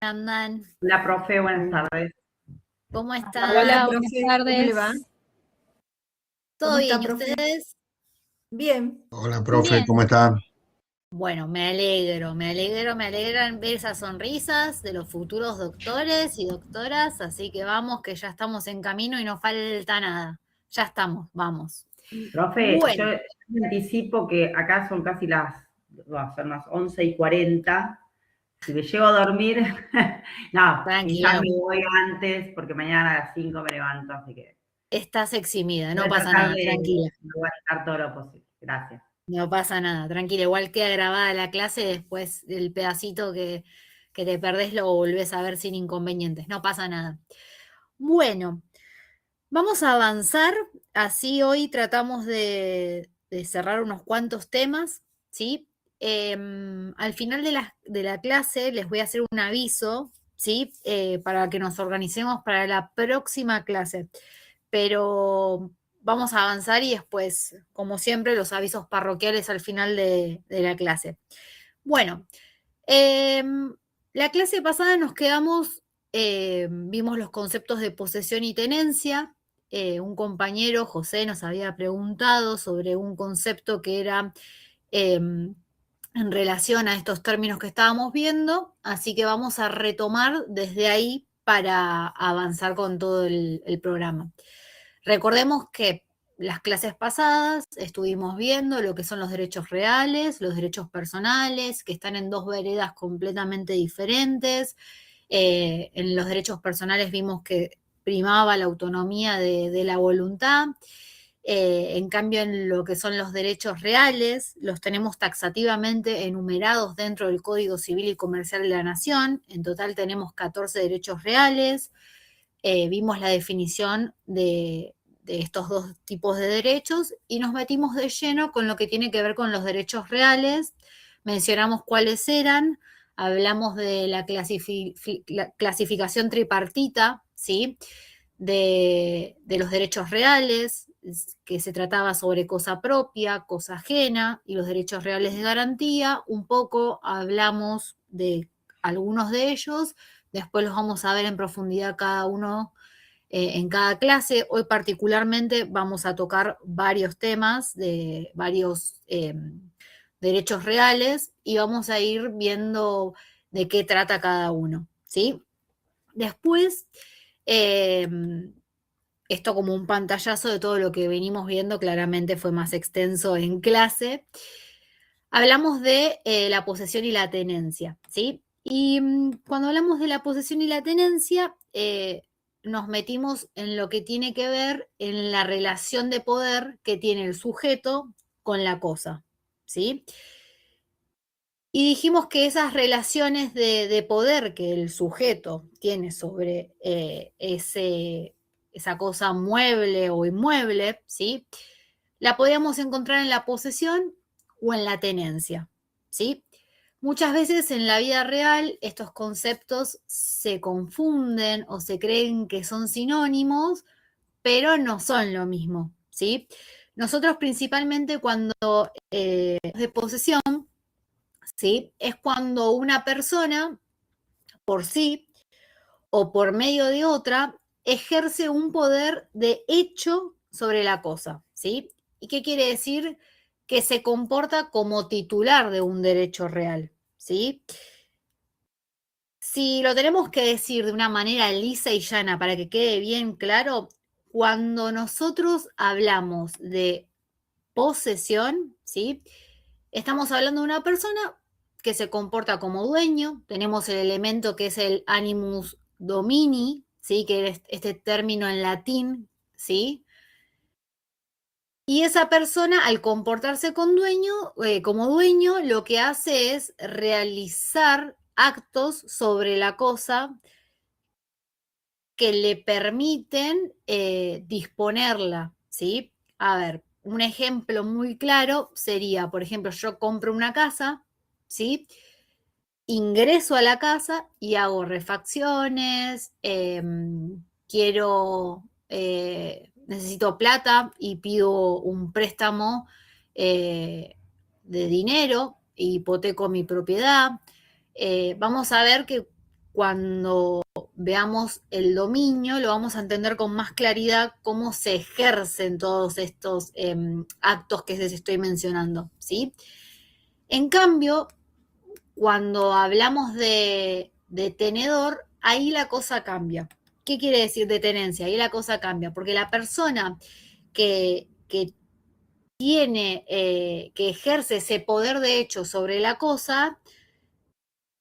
andan? Hola, profe, buenas tardes. ¿Cómo están? Hola, Buenas profe, tardes. ¿cómo le va? ¿Todo ¿Cómo bien? está, ¿Y profe? ustedes? Bien. Hola, profe, Bien. ¿cómo está? Bueno, me alegran ver esas sonrisas de los futuros doctores y doctoras, así que vamos, que ya estamos en camino y no falta nada. Ya estamos, vamos. Profe, yo Bueno, me anticipo que acá son casi va a ser unas 11:40. Si me llego a dormir, no, quizás tranquilo, me voy antes, porque mañana a las 5 me levanto, así que estás eximida, voy no a pasa tratar nada, de tranquila. aguantar todo lo posible. Gracias. No pasa nada, tranquila. Igual queda grabada la clase, después del pedacito que te perdés lo volvés a ver sin inconvenientes, no pasa nada. Bueno. Vamos a avanzar, así hoy tratamos de cerrar unos cuantos temas, ¿sí? Al final de la clase les voy a hacer un aviso, ¿sí? Para que nos organicemos para la próxima clase. Pero vamos a avanzar y después, como siempre, los avisos parroquiales al final de la clase. Bueno, la clase pasada nos quedamos, vimos los conceptos de posesión y tenencia. Un compañero, José, nos había preguntado sobre un concepto que era en relación a estos términos que estábamos viendo, así que vamos a retomar desde ahí para avanzar con todo el programa. Recordemos que las clases pasadas estuvimos viendo lo que son los derechos reales, los derechos personales, que están en dos veredas completamente diferentes. En los derechos personales vimos que primaba la autonomía de la voluntad. En cambio, en lo que son los derechos reales, los tenemos taxativamente enumerados dentro del Código Civil y Comercial de la Nación. En total tenemos 14 derechos reales. Vimos la definición de estos dos tipos de derechos y nos metimos de lleno con lo que tiene que ver con los derechos reales. Mencionamos cuáles eran, hablamos de la clasificación tripartita, ¿sí? De los derechos reales, que se trataba sobre cosa propia, cosa ajena, y los derechos reales de garantía. Un poco hablamos de algunos de ellos, después los vamos a ver en profundidad cada uno en cada clase. Hoy particularmente vamos a tocar varios temas de varios derechos reales y vamos a ir viendo de qué trata cada uno, ¿sí? Después, eh, esto como un pantallazo de todo lo que venimos viendo, claramente fue más extenso en clase. Hablamos de la posesión y la tenencia, ¿sí? Y cuando hablamos de la posesión y la tenencia, nos metimos en lo que tiene que ver en la relación de poder que tiene el sujeto con la cosa, ¿sí? Y dijimos que esas relaciones de poder que el sujeto tiene sobre esa cosa mueble o inmueble, ¿sí? La podíamos encontrar en la posesión o en la tenencia, ¿sí? Muchas veces en la vida real estos conceptos se confunden o se creen que son sinónimos, pero no son lo mismo, ¿sí? Nosotros principalmente cuando de posesión, ¿sí? Es cuando una persona por sí o por medio de otra ejerce un poder de hecho sobre la cosa, ¿sí? ¿Y qué quiere decir? Que se comporta como titular de un derecho real, ¿sí? Si lo tenemos que decir de una manera lisa y llana para que quede bien claro, cuando nosotros hablamos de posesión, ¿sí? Estamos hablando de una persona que se comporta como dueño, tenemos el elemento que es el animus domini, ¿sí? Que es este término en latín, ¿sí? Y esa persona, al comportarse como dueño, lo que hace es realizar actos sobre la cosa que le permiten disponerla, ¿sí? A ver, un ejemplo muy claro sería, por ejemplo, yo compro una casa, ¿sí? Ingreso a la casa y hago refacciones, necesito plata y pido un préstamo de dinero, hipoteco mi propiedad. Vamos a ver que cuando veamos el dominio, lo vamos a entender con más claridad cómo se ejercen todos estos actos que les estoy mencionando, ¿sí? En cambio, cuando hablamos de tenedor, ahí la cosa cambia. ¿Qué quiere decir de tenencia? Ahí la cosa cambia, porque la persona que tiene, que ejerce ese poder de hecho sobre la cosa,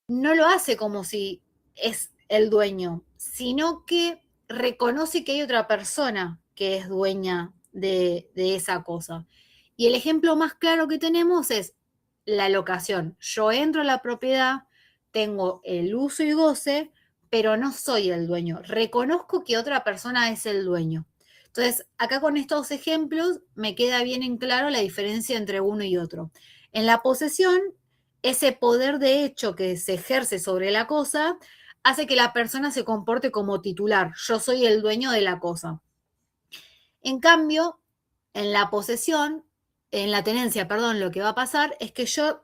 no lo hace como si es el dueño, sino que reconoce que hay otra persona que es dueña de esa cosa. Y el ejemplo más claro que tenemos es la locación. Yo entro a la propiedad, tengo el uso y goce, pero no soy el dueño. Reconozco que otra persona es el dueño. Entonces, acá con estos ejemplos me queda bien en claro la diferencia entre uno y otro. En la posesión, ese poder de hecho que se ejerce sobre la cosa hace que la persona se comporte como titular. Yo soy el dueño de la cosa. En cambio, en la posesión, en la tenencia, perdón, lo que va a pasar es que yo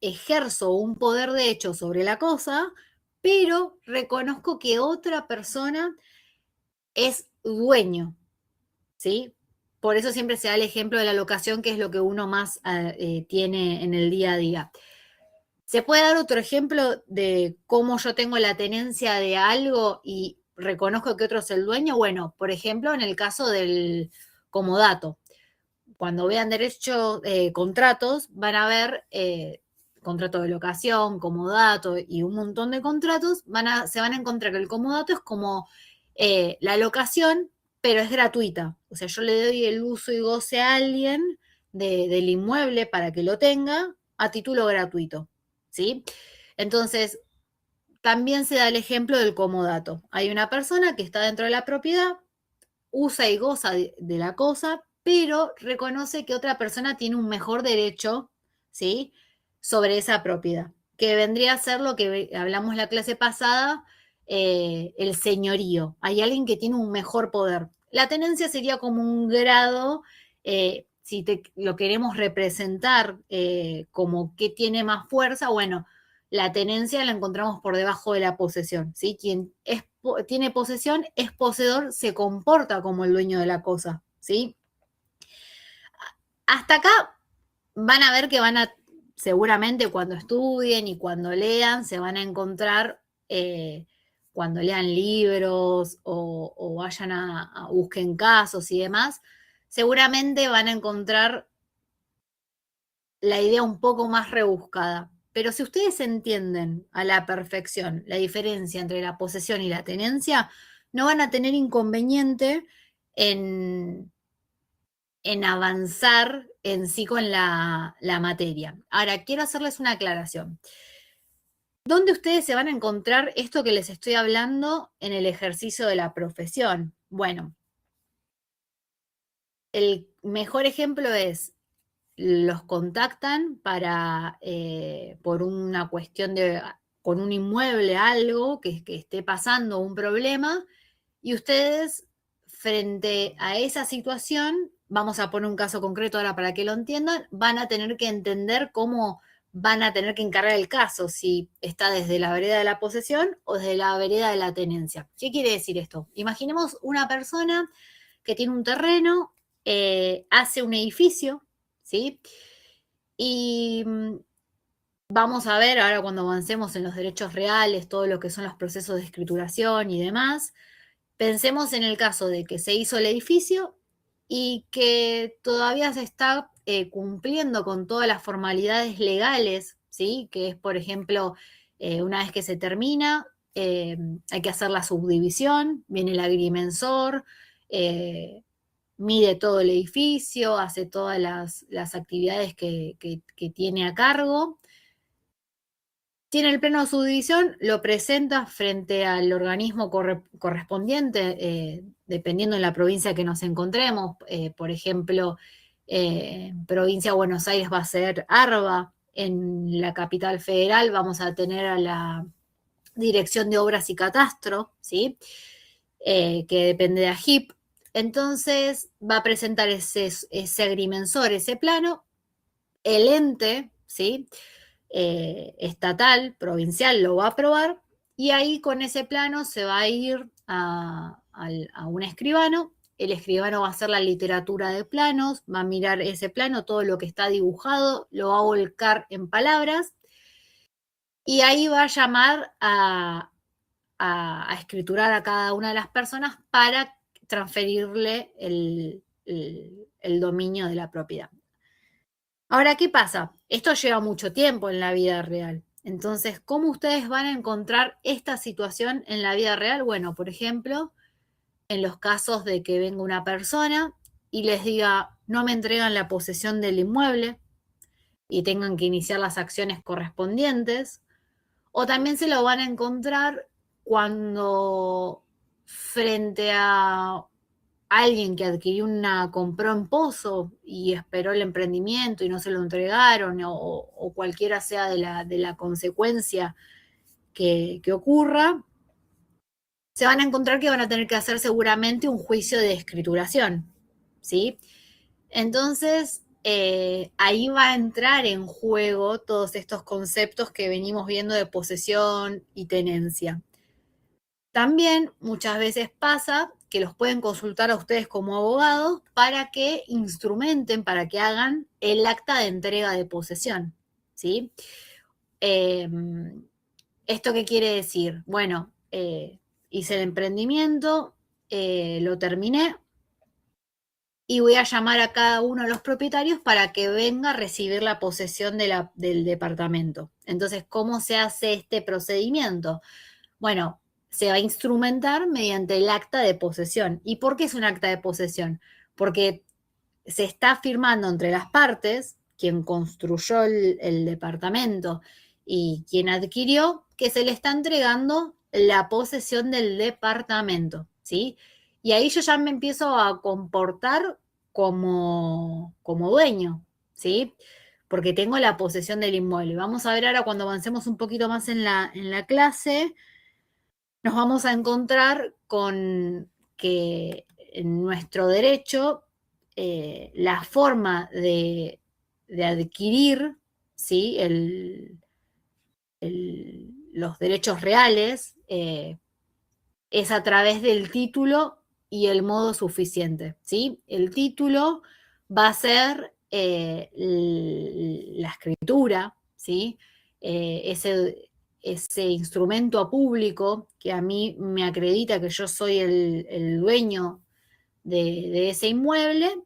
ejerzo un poder de hecho sobre la cosa, pero reconozco que otra persona es dueño, ¿sí? Por eso siempre se da el ejemplo de la locación, que es lo que uno más tiene en el día a día. ¿Se puede dar otro ejemplo de cómo yo tengo la tenencia de algo y reconozco que otro es el dueño? Bueno, por ejemplo, en el caso del comodato. Cuando vean derechos, contratos, van a ver contrato de locación, comodato y un montón de contratos, se van a encontrar que el comodato es como la locación, pero es gratuita. O sea, yo le doy el uso y goce a alguien del inmueble para que lo tenga a título gratuito, ¿sí? Entonces, también se da el ejemplo del comodato. Hay una persona que está dentro de la propiedad, usa y goza de la cosa, pero reconoce que otra persona tiene un mejor derecho, ¿sí? Sobre esa propiedad, que vendría a ser lo que hablamos la clase pasada, el señorío. Hay alguien que tiene un mejor poder. La tenencia sería como un grado, si lo queremos representar como que tiene más fuerza, bueno, la tenencia la encontramos por debajo de la posesión, ¿sí? Quien tiene posesión es poseedor, se comporta como el dueño de la cosa, ¿sí? Hasta acá van a ver que seguramente cuando estudien y cuando lean, se van a encontrar, cuando lean libros o vayan a busquen casos y demás, seguramente van a encontrar la idea un poco más rebuscada. Pero si ustedes entienden a la perfección la diferencia entre la posesión y la tenencia, no van a tener inconveniente en avanzar en sí con la materia. Ahora, quiero hacerles una aclaración. ¿Dónde ustedes se van a encontrar esto que les estoy hablando en el ejercicio de la profesión? Bueno, el mejor ejemplo es los contactan por una cuestión con un inmueble, algo que esté pasando, un problema, y ustedes frente a esa situación, vamos a poner un caso concreto ahora para que lo entiendan, van a tener que entender cómo van a tener que encargar el caso, si está desde la vereda de la posesión o desde la vereda de la tenencia. ¿Qué quiere decir esto? Imaginemos una persona que tiene un terreno, hace un edificio, ¿sí? Y vamos a ver ahora cuando avancemos en los derechos reales, todo lo que son los procesos de escrituración y demás. Pensemos en el caso de que se hizo el edificio y que todavía se está cumpliendo con todas las formalidades legales, ¿sí? Que es, por ejemplo, una vez que se termina, hay que hacer la subdivisión, viene el agrimensor, mide todo el edificio, hace todas las actividades que tiene a cargo. Tiene el pleno de subdivisión, lo presenta frente al organismo correspondiente, dependiendo de la provincia que nos encontremos. Por ejemplo, provincia de Buenos Aires va a ser ARBA, en la capital federal vamos a tener a la Dirección de Obras y Catastro, ¿sí? Que depende de AGIP. Entonces va a presentar ese agrimensor, ese plano, el ente, ¿sí? Estatal, provincial, lo va a aprobar Y ahí con ese plano se va a ir a un escribano. El escribano va a hacer la literatura de planos, va a mirar ese plano, todo lo que está dibujado, lo va a volcar en palabras y ahí va a llamar a escriturar a cada una de las personas para transferirle el dominio de la propiedad. Ahora, ¿qué pasa? Esto lleva mucho tiempo en la vida real. Entonces, ¿cómo ustedes van a encontrar esta situación en la vida real? Bueno, por ejemplo, en los casos de que venga una persona y les diga, no me entregan la posesión del inmueble y tengan que iniciar las acciones correspondientes, o también se lo van a encontrar cuando frente a alguien que compró en pozo y esperó el emprendimiento y no se lo entregaron, o cualquiera sea de la consecuencia que ocurra, se van a encontrar que van a tener que hacer seguramente un juicio de escrituración, ¿sí? Entonces, ahí va a entrar en juego todos estos conceptos que venimos viendo de posesión y tenencia. También muchas veces pasa que los pueden consultar a ustedes como abogados para que instrumenten, para que hagan el acta de entrega de posesión, ¿sí? ¿Esto qué quiere decir? Bueno, hice el emprendimiento, lo terminé y voy a llamar a cada uno de los propietarios para que venga a recibir la posesión del departamento. Entonces, ¿cómo se hace este procedimiento? Bueno, se va a instrumentar mediante el acta de posesión. ¿Y por qué es un acta de posesión? Porque se está firmando entre las partes, quien construyó el departamento y quien adquirió, que se le está entregando la posesión del departamento, ¿sí? Y ahí yo ya me empiezo a comportar como dueño, ¿sí? Porque tengo la posesión del inmueble. Vamos a ver ahora cuando avancemos un poquito más en la clase, nos vamos a encontrar con que en nuestro derecho la forma de adquirir, ¿sí? Los derechos reales es a través del título y el modo suficiente, ¿sí? El título va a ser la escritura, ¿sí? Ese instrumento público que a mí me acredita que yo soy el dueño de ese inmueble,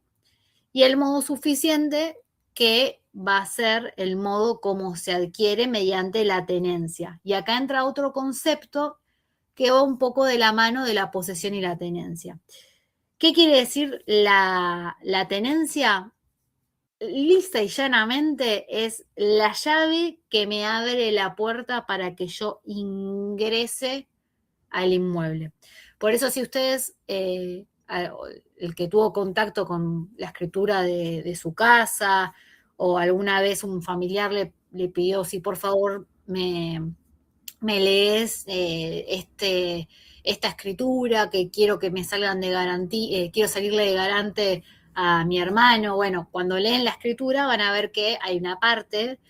y el modo suficiente que va a ser el modo como se adquiere mediante la tenencia. Y acá entra otro concepto que va un poco de la mano de la posesión y la tenencia. ¿Qué quiere decir la tenencia? Lisa y llanamente es la llave que me abre la puerta para que yo ingrese al inmueble. Por eso si ustedes, el que tuvo contacto con la escritura de su casa o alguna vez un familiar le pidió, si por favor me lees esta escritura, que quiero que me salgan de garantía, quiero salirle de garante a mi hermano. Bueno, cuando leen la escritura van a ver que hay una parte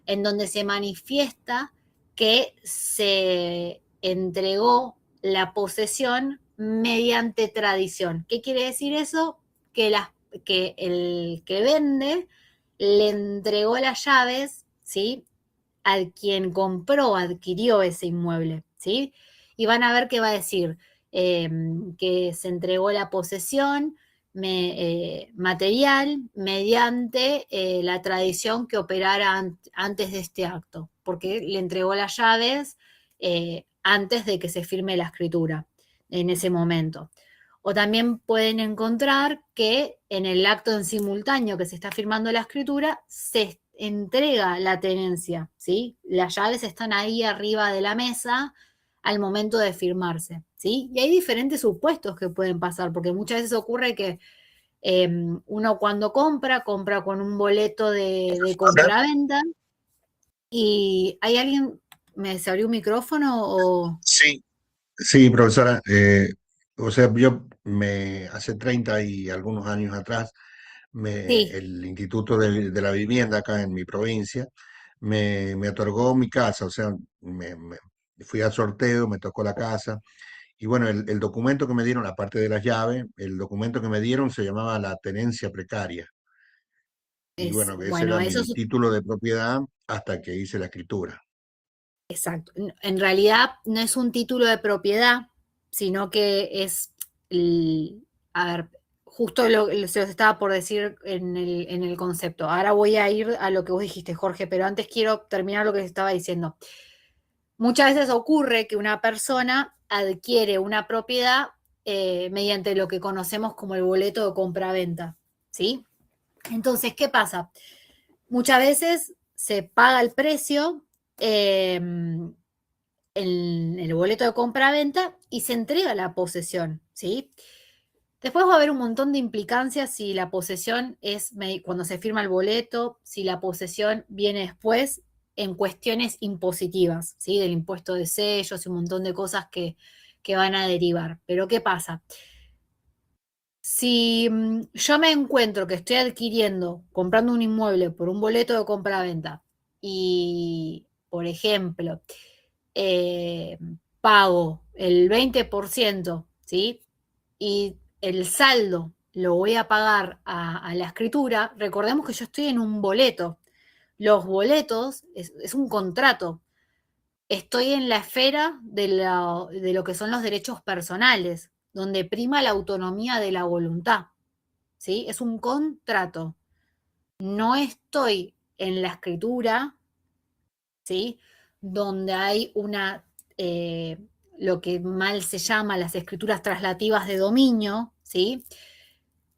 en donde se manifiesta que se entregó la posesión mediante tradición. ¿Qué quiere decir eso? Que el que vende le entregó las llaves, ¿sí? A quien compró, adquirió ese inmueble, ¿sí? Y van a ver que va a decir que se entregó la posesión material mediante la tradición que operara antes de este acto, porque le entregó las llaves antes de que se firme la escritura en ese momento. O también pueden encontrar que en el acto en simultáneo que se está firmando la escritura, se entrega la tenencia, ¿sí? Las llaves están ahí arriba de la mesa al momento de firmarse, ¿sí? Y hay diferentes supuestos que pueden pasar, porque muchas veces ocurre que uno cuando compra con un boleto de compraventa y hay alguien, ¿se abrió un micrófono o...? Sí, sí, profesora. O sea, hace 30 y algunos años atrás, Sí, el Instituto de la Vivienda acá en mi provincia me otorgó mi casa, o sea, fui al sorteo, me tocó la casa. Y bueno, el documento que me dieron, aparte de las llaves, el documento que me dieron se llamaba la tenencia precaria. Y bueno, ese Bueno, era eso mi es título de propiedad hasta que hice la escritura. exacto. En realidad no es un título de propiedad, sino que es, a ver, justo se los estaba por decir en el concepto. Ahora voy a ir a lo que vos dijiste, Jorge, pero antes quiero terminar lo que estaba diciendo. Muchas veces ocurre que una persona adquiere una propiedad mediante lo que conocemos como el boleto de compra-venta, ¿sí? Entonces, ¿qué pasa? Muchas veces se paga el precio en el boleto de compra-venta y se entrega la posesión, ¿sí? Después va a haber un montón de implicancias si la posesión es cuando se firma el boleto, si la posesión viene después en cuestiones impositivas, ¿sí? Del impuesto de sellos y un montón de cosas que van a derivar. Pero ¿qué pasa? Si yo me encuentro que estoy adquiriendo, comprando un inmueble por un boleto de compra-venta y, por ejemplo, eh, pago el 20%, ¿sí? Y el saldo lo voy a pagar a la escritura, recordemos que yo estoy en un boleto. Los boletos es un contrato. Estoy en la esfera de lo que son los derechos personales, donde prima la autonomía de la voluntad, ¿sí? Es un contrato. No estoy en la escritura, ¿sí? Donde hay eh, lo que mal se llama las escrituras traslativas de dominio, ¿sí?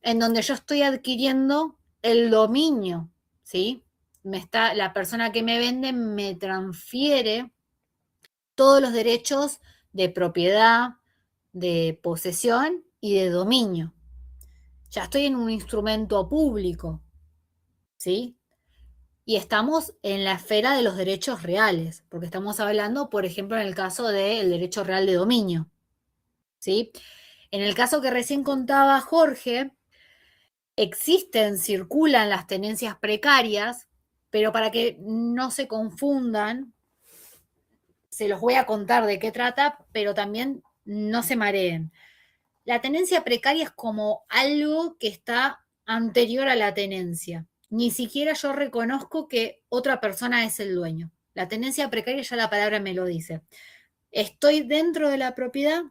En donde yo estoy adquiriendo el dominio, ¿sí? La persona que me vende me transfiere todos los derechos de propiedad, de posesión y de dominio. Ya estoy en un instrumento público, ¿sí? Y estamos en la esfera de los derechos reales, porque estamos hablando, por ejemplo, en el caso del derecho real de dominio, ¿sí? En el caso que recién contaba Jorge, circulan las tenencias precarias, pero para que no se confundan, se los voy a contar de qué trata, pero también no se mareen. La tenencia precaria es como algo que está anterior a la tenencia. Ni siquiera yo reconozco que otra persona es el dueño. La tenencia precaria ya la palabra me lo dice. Estoy dentro de la propiedad,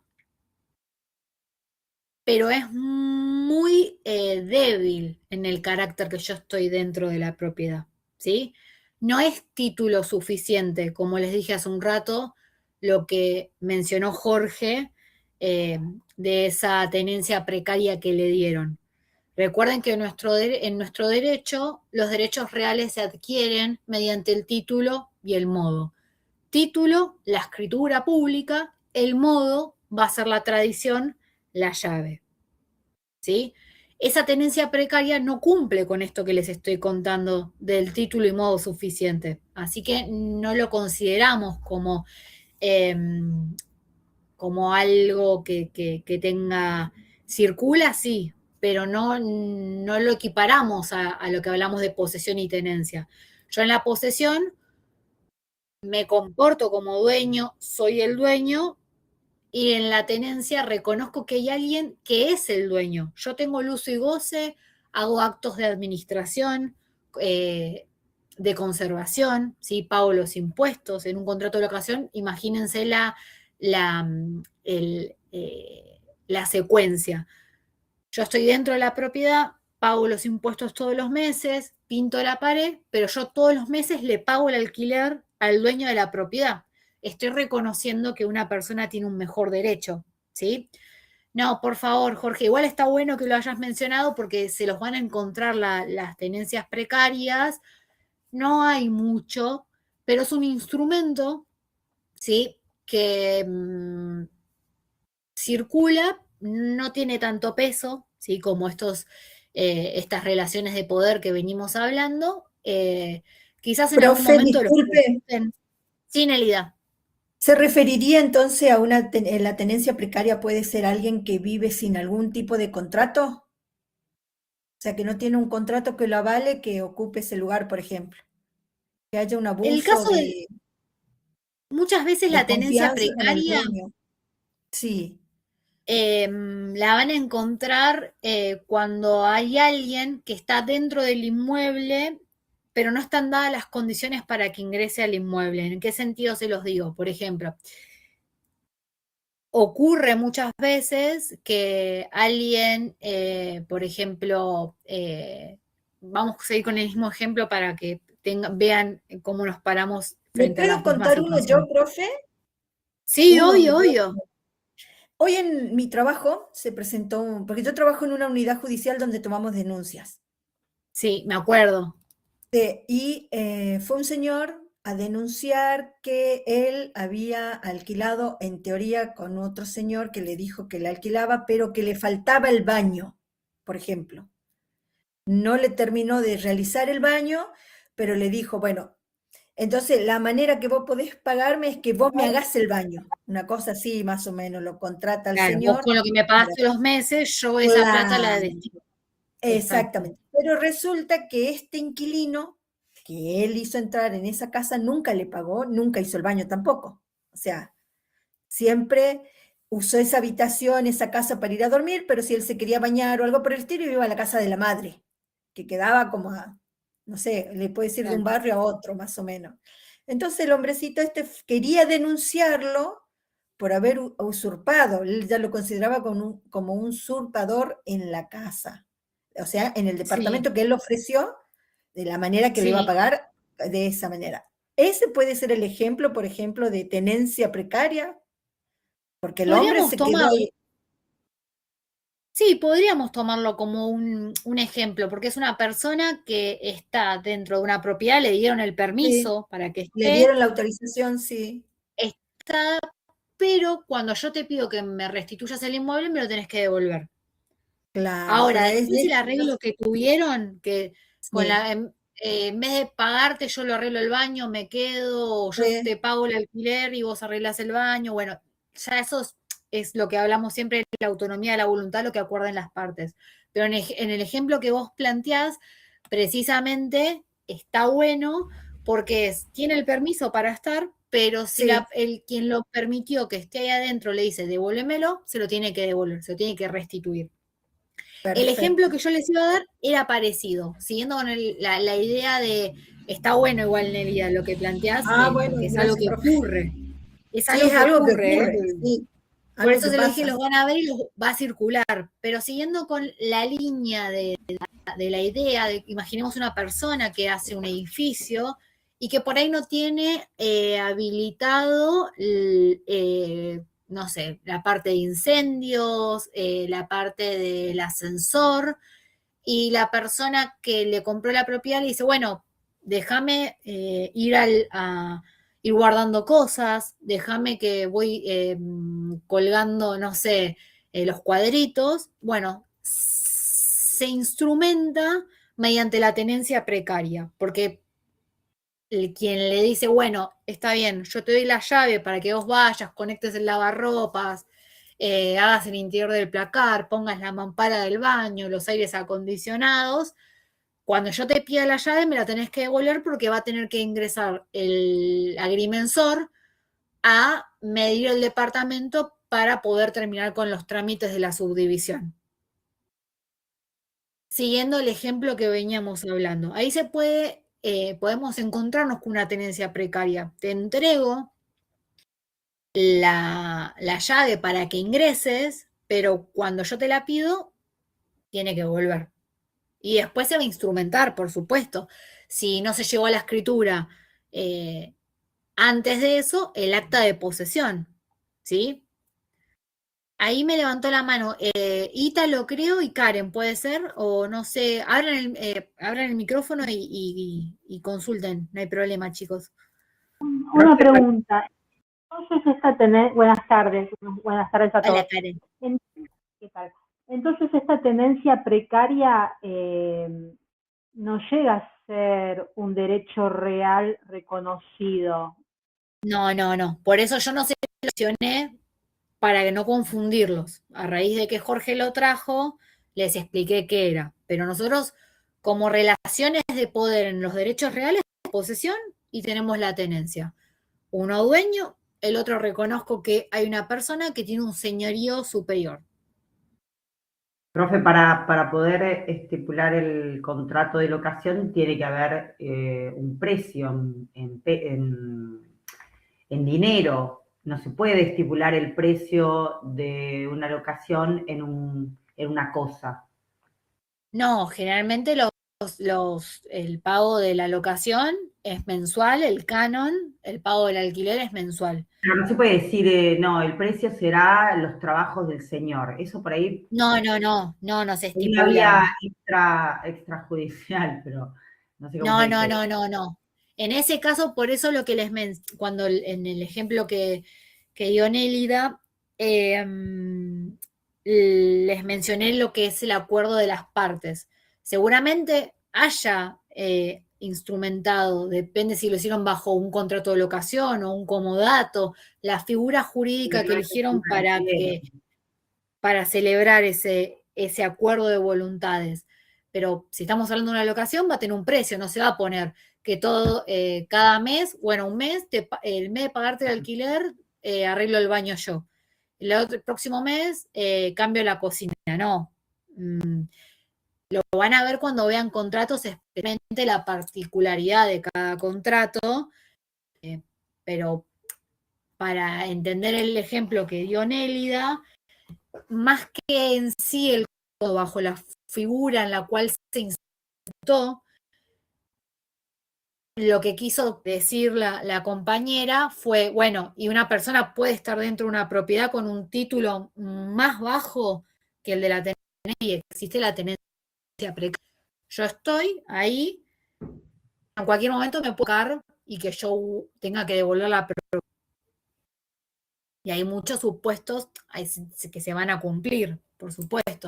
pero es muy débil en el carácter que yo estoy dentro de la propiedad, ¿sí? No es título suficiente, como les dije hace un rato, lo que mencionó Jorge de esa tenencia precaria que le dieron. Recuerden que en nuestro derecho, los derechos reales se adquieren mediante el título y el modo. Título, la escritura pública, el modo va a ser la tradición, la llave. ¿Sí? Esa tenencia precaria no cumple con esto que les estoy contando del título y modo suficiente. Así que no lo consideramos eh, como algo que tenga, circula, sí, pero no lo equiparamos a lo que hablamos de posesión y tenencia. Yo en la posesión me comporto como dueño, soy el dueño, y en la tenencia reconozco que hay alguien que es el dueño. Yo tengo el uso y goce, hago actos de administración, eh, de conservación, ¿sí? Pago los impuestos en un contrato de locación. Imagínense la, la secuencia. Yo estoy dentro de la propiedad, pago los impuestos todos los meses, pinto la pared, pero yo todos los meses le pago el alquiler al dueño de la propiedad. Estoy reconociendo que una persona tiene un mejor derecho, ¿sí? No, por favor, Jorge, igual está bueno que lo hayas mencionado porque se los van a encontrar las tenencias precarias. No hay mucho, pero es un instrumento, ¿sí? Que circula, no tiene tanto peso, ¿sí? Como estas relaciones de poder que venimos hablando. Quizás en algún Profe, momento lo disculpe, usen sin Elida. ¿se referiría entonces a la tenencia precaria puede ser alguien que vive sin algún tipo de contrato? O sea, que no tiene un contrato que lo avale, que ocupe ese lugar, por ejemplo. Que haya un El abuso caso de, de... muchas veces de la tenencia confianza con el precaria dueño. Sí, la van a encontrar cuando hay alguien que está dentro del inmueble, pero no están dadas las condiciones para que ingrese al inmueble. ¿En qué sentido se los digo? Por ejemplo, ocurre muchas veces que alguien, por ejemplo, vamos a seguir con el mismo ejemplo para que vean cómo nos paramos ¿me frente a la puedo misma contar uno yo, situación. profe? Sí, Uno obvio, yo. obvio. Hoy en mi trabajo se presentó, porque yo trabajo en una unidad judicial donde tomamos denuncias. Sí, me acuerdo. Y fue un señor a denunciar que él había alquilado, en teoría, con otro señor que le dijo que le alquilaba, pero que le faltaba el baño, por ejemplo. No le terminó de realizar el baño, pero le dijo, bueno, entonces la manera que vos podés pagarme es que vos me hagas el baño. Una cosa así, más o menos, lo contrata el Claro, vos señor. con lo que me pagaste los meses, yo esa plata la Claro, destino. Exacto. exactamente. Pero resulta que este inquilino que él hizo entrar en esa casa nunca le pagó, nunca hizo el baño tampoco. O sea, siempre usó esa habitación, esa casa para ir a dormir, pero si él se quería bañar o algo por el estilo, iba a la casa de la madre, que quedaba como a, no sé, le puede decir de un Claro. barrio a otro, más o menos. Entonces el hombrecito este quería denunciarlo por haber usurpado, él ya lo consideraba como un usurpador en la casa, o sea, en el Sí, departamento que él ofreció, de la manera que le iba a sí. pagar, de esa manera. Ese puede ser el ejemplo, por ejemplo, de tenencia precaria, porque el hombre Podríamos se quedó tomar, ahí. sí, podríamos tomarlo como un ejemplo, porque es una persona que está dentro de una propiedad, le dieron el Sí, permiso para que le esté, dieron la autorización, sí, está, pero cuando yo te pido que me restituyas el inmueble, me lo tenés que devolver. claro, Ahora, pero es después de el arreglo que tuvieron, que con sí, en vez de pagarte, yo lo arreglo el baño, me quedo, o yo sí, te pago el alquiler y vos arreglas el baño, bueno, ya eso es lo que hablamos siempre, la autonomía de la voluntad, lo que acuerdan las partes. Pero en el ejemplo que vos planteás, precisamente está bueno porque tiene el permiso para estar, pero si sí, quien lo permitió que esté ahí adentro le dice devuélvemelo, se lo tiene que devolver, se lo tiene que restituir. El ejemplo perfecto. que yo les iba a dar era parecido, siguiendo con la idea de, está bueno igual, Nelia, lo que planteás, Ah, bueno, porque es algo gracias, que profe. ocurre, es Sí, algo es que algo que ocurre, ¿eh? ocurre, sí, Por algo eso que se lo dije, pasa. los van a ver y los va a circular, pero siguiendo con la línea de la idea de, imaginemos una persona que hace un edificio y que por ahí no tiene habilitado, no sé, la parte de incendios, la parte del ascensor, y la persona que le compró la propiedad le dice, bueno, déjame ir guardando cosas, déjame que voy colgando, no sé, los cuadritos. Bueno, se instrumenta mediante la tenencia precaria, porque quien le dice, bueno, está bien, yo te doy la llave para que vos vayas, conectes el lavarropas, hagas el interior del placar, pongas la mampara del baño, los aires acondicionados. Cuando yo te pida la llave, me la tenés que devolver porque va a tener que ingresar el agrimensor a medir el departamento para poder terminar con los trámites de la subdivisión. Siguiendo el ejemplo que veníamos hablando, ahí podemos encontrarnos con una tenencia precaria. Te entrego la llave para que ingreses, pero cuando yo te la pido, tiene que volver. Y después se va a instrumentar, por supuesto. Si no se llegó a la escritura antes de eso, el acta de posesión, ¿sí? Ahí me levantó la mano Ítalo, creo, y Karen, ¿puede ser? O no sé, abran el micrófono y consulten, no hay problema, chicos. Una pregunta. Entonces buenas tardes a Hola, todos. Karen. ¿Qué tal? Entonces esta tenencia precaria no llega a ser un derecho real reconocido. No, no, no. Por eso yo no seleccioné para no confundirlos. A raíz de que Jorge lo trajo, les expliqué qué era. Pero nosotros, como relaciones de poder en los derechos reales, posesión y tenemos la tenencia. uno dueño, el otro reconozco que hay una persona que tiene un señorío superior. Profe, para poder estipular el contrato de locación tiene que haber un precio en dinero. No se puede estipular el precio de una locación en una cosa. No, generalmente el pago de la locación es mensual, el canon, el pago del alquiler es mensual. Pero no se puede decir, no, el precio será los trabajos del señor. Eso por ahí, No se una vía estipula. extrajudicial, pero no sé cómo se dice. No. En ese caso, por eso lo que en el ejemplo que dio Nélida, les mencioné lo que es el acuerdo de las partes. Seguramente haya instrumentado, depende si lo hicieron bajo un contrato de locación o un comodato, la figura jurídica que No es eligieron un alquiler. para celebrar ese acuerdo de voluntades. Pero si estamos hablando de una locación, va a tener un precio, no se va a poner que todo, cada mes, bueno, un mes, el mes de pagarte el alquiler, arreglo el baño yo. El próximo mes, cambio la cocina, no. Lo van a ver cuando vean contratos, especialmente la particularidad de cada contrato, pero para entender el ejemplo que dio Nélida, más que en sí el código bajo la figura en la cual se insertó, lo que quiso decir la compañera fue, bueno, y una persona puede estar dentro de una propiedad con un título más bajo que el de la tenencia y existe la tenencia precaria. Yo estoy ahí, en cualquier momento me puedo caer y que yo tenga que devolver la propiedad. Y hay muchos supuestos que se van a cumplir, por supuesto.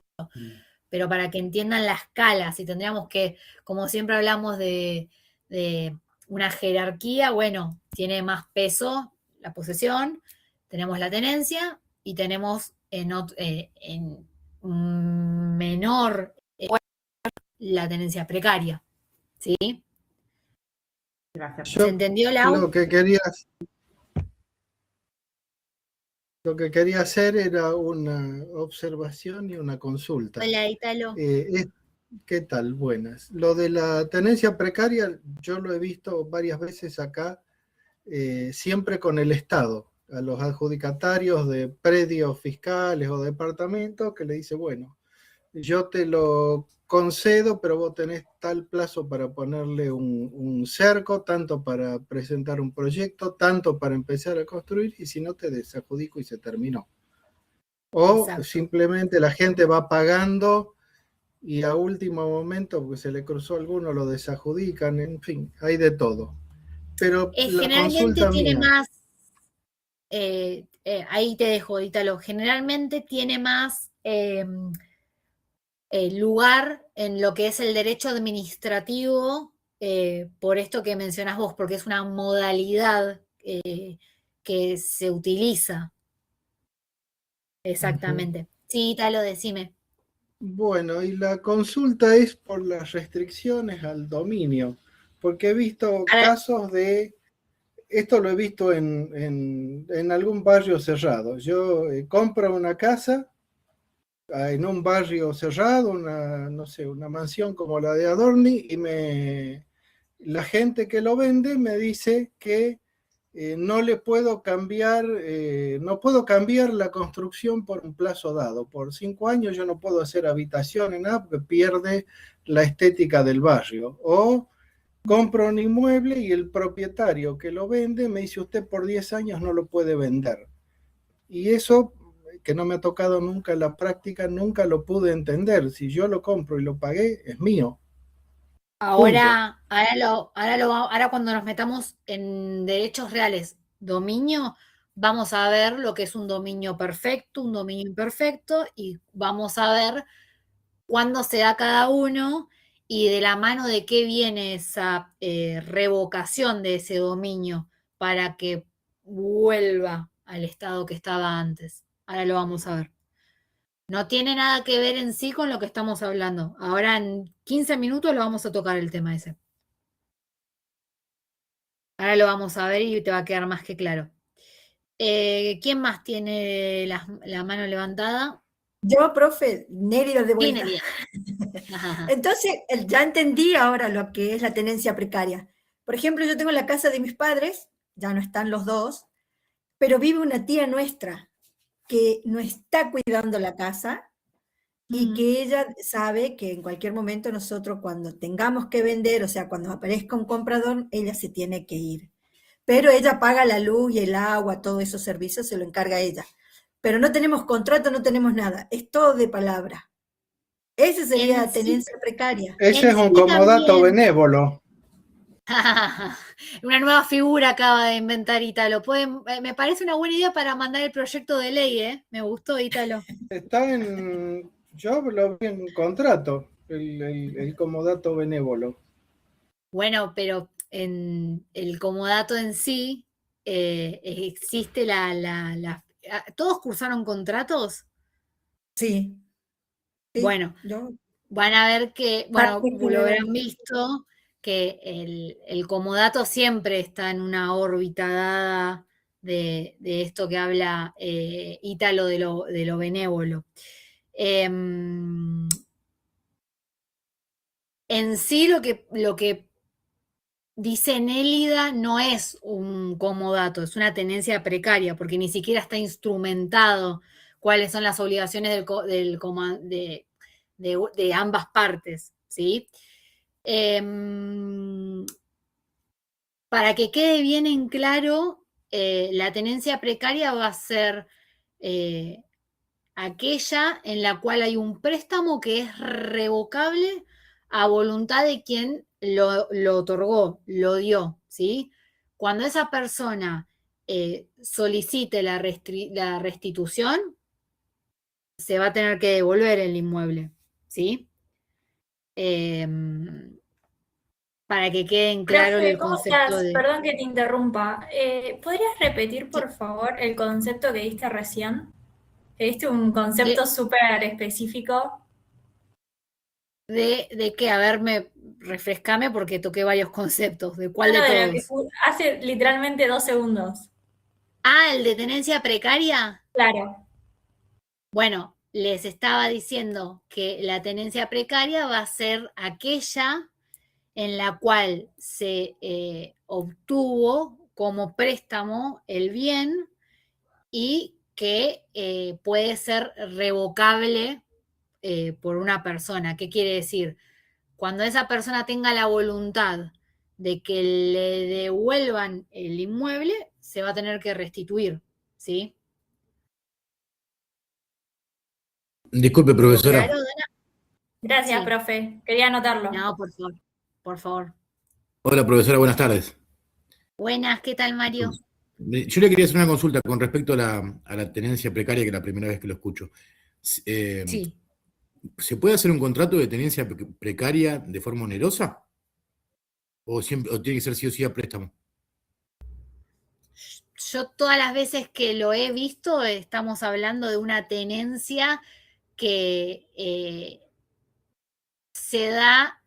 Pero para que entiendan la escala, si tendríamos que, como siempre hablamos de una jerarquía, bueno, tiene más peso la posesión, tenemos la tenencia y tenemos en menor la tenencia precaria, ¿sí? Gracias. ¿Se entendió, Lau? Lo que quería hacer era una observación y una consulta. Hola, Ítalo. ¿Qué tal? Buenas. Lo de la tenencia precaria, yo lo he visto varias veces acá, siempre con el Estado, a los adjudicatarios de predios fiscales o departamentos, que le dice, bueno, yo te lo concedo, pero vos tenés tal plazo para ponerle un cerco, tanto para presentar un proyecto, tanto para empezar a construir, y si no te desadjudico y se terminó. O Exacto. simplemente la gente va pagando y a último momento, porque se le cruzó alguno, lo desadjudican, en fin, hay de todo. Pero la generalmente consulta tiene mía, más, ahí te dejo, Ítalo, generalmente tiene más lugar en lo que es el derecho administrativo, por esto que mencionás vos, porque es una modalidad que se utiliza. Exactamente. Sí, Ítalo, decime. bueno, y la consulta es por las restricciones al dominio, porque he visto casos de, esto lo he visto en algún barrio cerrado. Yo compro una casa en un barrio cerrado, no sé, una mansión como la de Adorni, y la gente que lo vende me dice que no le puedo cambiar, no puedo cambiar la construcción por un plazo dado. Por 5 años yo no puedo hacer habitaciones, nada, porque pierde la estética del barrio. O compro un inmueble y el propietario que lo vende me dice, usted por 10 años no lo puede vender. Y eso, que no me ha tocado nunca en la práctica, nunca lo pude entender. Si yo lo compro y lo pagué, es mío. Ahora cuando nos metamos en derechos reales, dominio, vamos a ver lo que es un dominio perfecto, un dominio imperfecto, y vamos a ver cuándo se da cada uno y de la mano de qué viene esa revocación de ese dominio para que vuelva al estado que estaba antes. Ahora lo vamos a ver. No tiene nada que ver en sí con lo que estamos hablando. Ahora en 15 minutos lo vamos a tocar el tema ese. Ahora lo vamos a ver y te va a quedar más que claro. ¿Quién más tiene la mano levantada? Yo, profe, Nérida de Sí, vuelta. Nelia. Ajá. Entonces, ya entendí ahora lo que es la tenencia precaria. Por ejemplo, yo tengo la casa de mis padres, ya no están los dos, pero vive una tía nuestra que no está cuidando la casa y que ella sabe que en cualquier momento nosotros cuando tengamos que vender, o sea, cuando aparezca un comprador, ella se tiene que ir. Pero ella paga la luz y el agua, todos esos servicios se lo encarga ella. Pero no tenemos contrato, no tenemos nada, es todo de palabra. Esa sería En sí, tenencia precaria. Ese es en un sí comodato también. benévolo. Una nueva figura acaba de inventar Ítalo. Me parece una buena idea para mandar el proyecto de ley, ¿eh? Me gustó, Ítalo. Está en, yo lo vi en contrato, el comodato benévolo. Bueno, pero en el comodato en sí existe ¿Todos cursaron contratos? Sí, sí, Bueno, yo van a ver que, bueno, como lo habrán particularmente. visto, que el comodato siempre está en una órbita dada de esto que habla Ítalo de lo benévolo. En sí lo que dice Nélida no es un comodato, es una tenencia precaria, porque ni siquiera está instrumentado cuáles son las obligaciones de ambas partes, ¿sí? Para que quede bien en claro, la tenencia precaria va a ser aquella en la cual hay un préstamo que es revocable a voluntad de quien lo otorgó, lo dio, ¿sí? Cuando esa persona solicite la restitución, se va a tener que devolver el inmueble, ¿sí? Para que quede en claro Profe, el ¿cómo concepto estás? de... Perdón que te interrumpa. ¿Podrías repetir, Sí, por favor, el concepto que diste recién? Que diste un de, concepto súper específico. de que, a ver, refrescame porque toqué varios conceptos. ¿De cuál No, no, de de lo que todos? hace literalmente 2 segundos. Ah, el de tenencia precaria. Claro. Bueno, les estaba diciendo que la tenencia precaria va a ser aquella en la cual se obtuvo como préstamo el bien y que puede ser revocable por una persona. ¿Qué quiere decir? Cuando esa persona tenga la voluntad de que le devuelvan el inmueble, se va a tener que restituir, ¿sí? Disculpe, ¿Quedó profesora. claro, Dana? Gracias, Sí. profe. Quería anotarlo. No, por favor, por favor. Hola, profesora, buenas tardes. Buenas, ¿qué tal, Mario? Yo le quería hacer una consulta con respecto a la tenencia precaria, que es la primera vez que lo escucho. Sí. ¿Se puede hacer un contrato de tenencia precaria de forma onerosa? ¿O tiene que ser sí o sí a préstamo? Yo todas las veces que lo he visto, estamos hablando de una tenencia que se da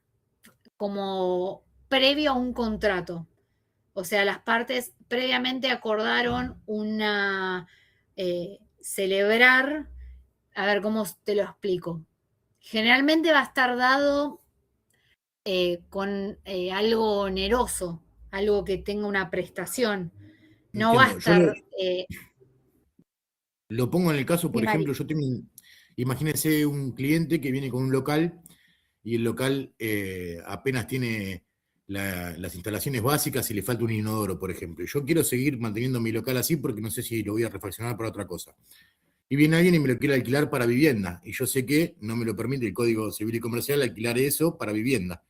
como previo a un contrato. O sea, las partes previamente acordaron celebrar, a ver cómo te lo explico. Generalmente va a estar dado con algo oneroso, algo que tenga una prestación. No va a Entiendo. estar... Lo pongo en el caso, por Dime, ejemplo, imagínese un cliente que viene con un local y el local apenas tiene las instalaciones básicas y le falta un inodoro, por ejemplo. Yo quiero seguir manteniendo mi local así porque no sé si lo voy a refaccionar para otra cosa. Y viene alguien y me lo quiere alquilar para vivienda. Y yo sé que no me lo permite el Código Civil y Comercial alquilar eso para vivienda.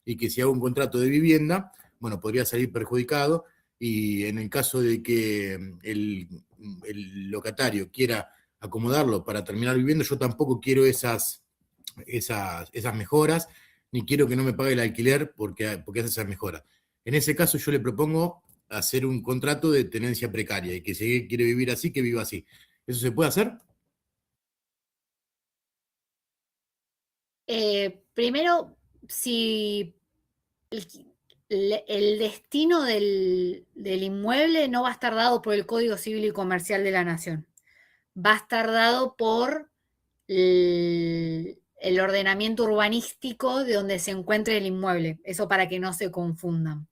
Y que si hago un contrato de vivienda, bueno, podría salir perjudicado. Y en el caso de que el locatario quiera acomodarlo para terminar viviendo, yo tampoco quiero esas mejoras, ni quiero que no me pague el alquiler porque hace esas mejoras. En ese caso yo le propongo hacer un contrato de tenencia precaria y que si quiere vivir así, que viva así. ¿Eso se puede hacer? primero, si el destino del inmueble no va a estar dado por el Código Civil y Comercial de la Nación. Va a estar dado por el ordenamiento urbanístico de donde se encuentre el inmueble. Eso para que no se confundan.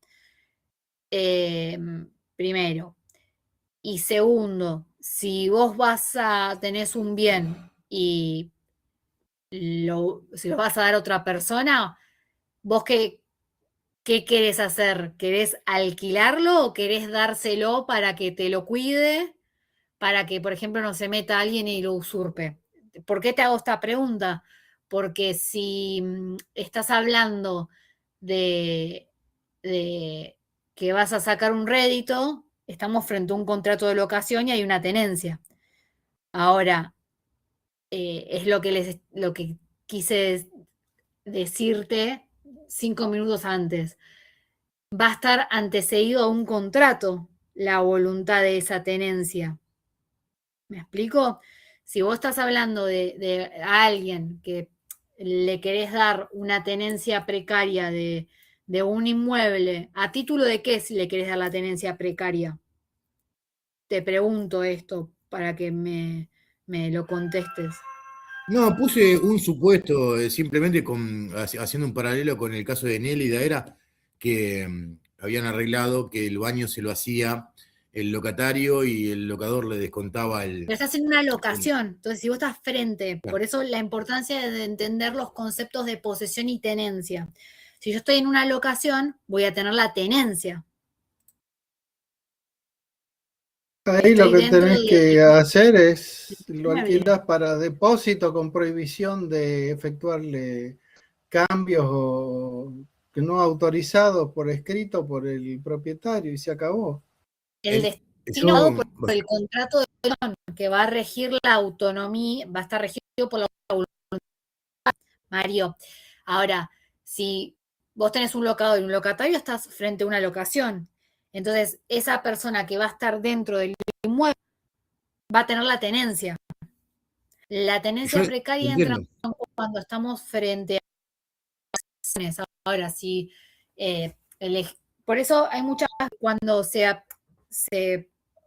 Primero. Y segundo, si vos tenés un bien y si lo vas a dar a otra persona, vos qué querés hacer? ¿Querés alquilarlo o querés dárselo para que te lo cuide? Para que, por ejemplo, no se meta alguien y lo usurpe. ¿Por qué te hago esta pregunta? Porque si estás hablando de que vas a sacar un rédito, estamos frente a un contrato de locación y hay una tenencia. Ahora, es lo que quise decirte 5 minutos antes. Va a estar antecedido a un contrato la voluntad de esa tenencia. ¿Me explico? Si vos estás hablando de alguien que le querés dar una tenencia precaria de un inmueble, ¿a título de qué si le querés dar la tenencia precaria? Te pregunto esto para que me lo contestes. No, puse un supuesto, simplemente haciendo un paralelo con el caso de Nélida, era que habían arreglado que el baño se lo hacía el locatario y el locador le descontaba Pero estás en una locación, entonces si vos estás frente, por eso la importancia de entender los conceptos de posesión y tenencia. Si yo estoy en una locación, voy a tener la tenencia. Ahí lo que tenés que hacer es, lo Muy alquilas para depósito con prohibición de efectuarle cambios o que no autorizados por escrito por el propietario y se acabó. El destino dado por el contrato de locación que va a regir la autonomía, va a estar regido por la voluntad, Mario. Ahora, si vos tenés un locador y un locatario, estás frente a una locación. Entonces, esa persona que va a estar dentro del inmueble va a tener la tenencia. La tenencia precaria entra cuando estamos frente a... Ahora, sí, por eso hay muchas, cuando se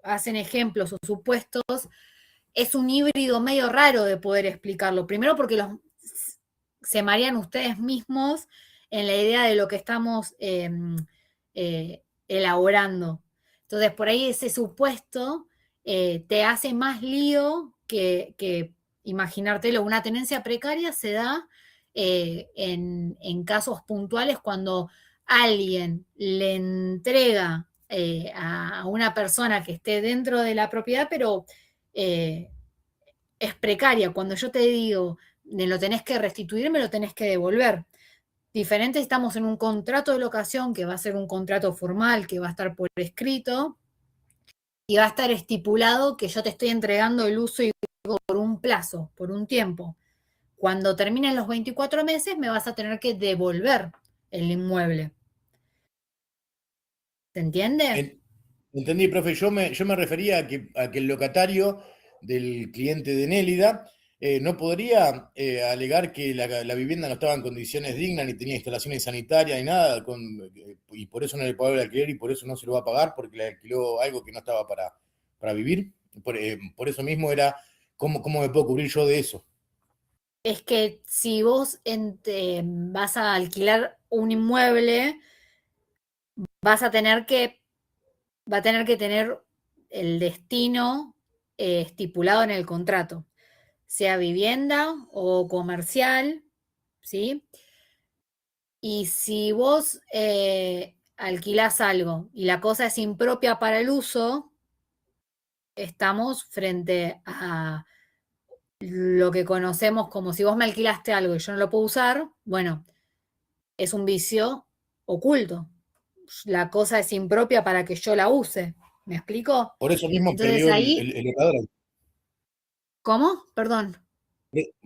hacen ejemplos o supuestos, es un híbrido medio raro de poder explicarlo. Primero porque se marean ustedes mismos en la idea de lo que estamos elaborando. Entonces, por ahí ese supuesto te hace más lío que imaginártelo. Una tenencia precaria se da en casos puntuales cuando alguien le entrega a una persona que esté dentro de la propiedad, pero es precaria. Cuando yo te digo, me lo tenés que restituir, me lo tenés que devolver. Diferente, estamos en un contrato de locación que va a ser un contrato formal, que va a estar por escrito y va a estar estipulado que yo te estoy entregando el uso y por un plazo, por un tiempo. Cuando terminen los 24 meses me vas a tener que devolver el inmueble. ¿Se entiende? Entendí, profe. Yo me refería a que el locatario del cliente de Nélida no podría alegar que la vivienda no estaba en condiciones dignas, ni tenía instalaciones sanitarias, ni nada, y por eso no le pagó el alquiler y por eso no se lo va a pagar, porque le alquiló algo que no estaba para vivir. Por eso mismo era, ¿cómo me puedo cubrir yo de eso? Es que si vos vas a alquilar un inmueble, va a tener que tener el destino estipulado en el contrato, sea vivienda o comercial, ¿sí? Y si vos alquilás algo y la cosa es impropia para el uso, estamos frente a lo que conocemos como si vos me alquilaste algo y yo no lo puedo usar, bueno, es un vicio oculto. La cosa es impropia para que yo la use. ¿Me explico? Por eso mismo Entonces perdió ahí... el locador. ¿Cómo? Perdón.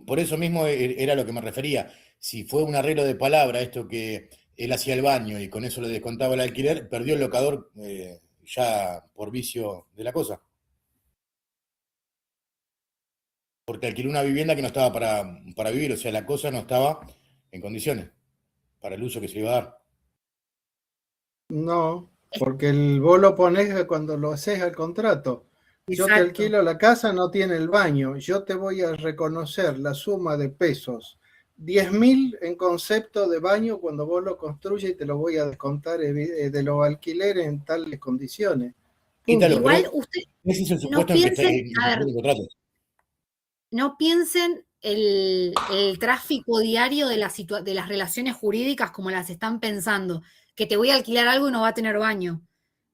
Por eso mismo era lo que me refería. Si fue un arreglo de palabra, esto que él hacía el baño y con eso le descontaba el alquiler, perdió el locador ya por vicio de la cosa. Porque alquiló una vivienda que no estaba para vivir, o sea, la cosa no estaba en condiciones para el uso que se iba a dar. No, porque vos lo pones cuando lo haces al contrato. Yo te Exacto. alquilo la casa, no tiene el baño. Yo te voy a reconocer la suma de pesos. 10.000 en concepto de baño cuando vos lo construyes y te lo voy a descontar de los alquileres en tales condiciones. Ítalo, Punto. Igual pero usted ese es el no supuesto en que está piensen, a ver, el contrato. no piensen el tráfico diario de de las relaciones jurídicas como las están pensando, que te voy a alquilar algo y no va a tener baño.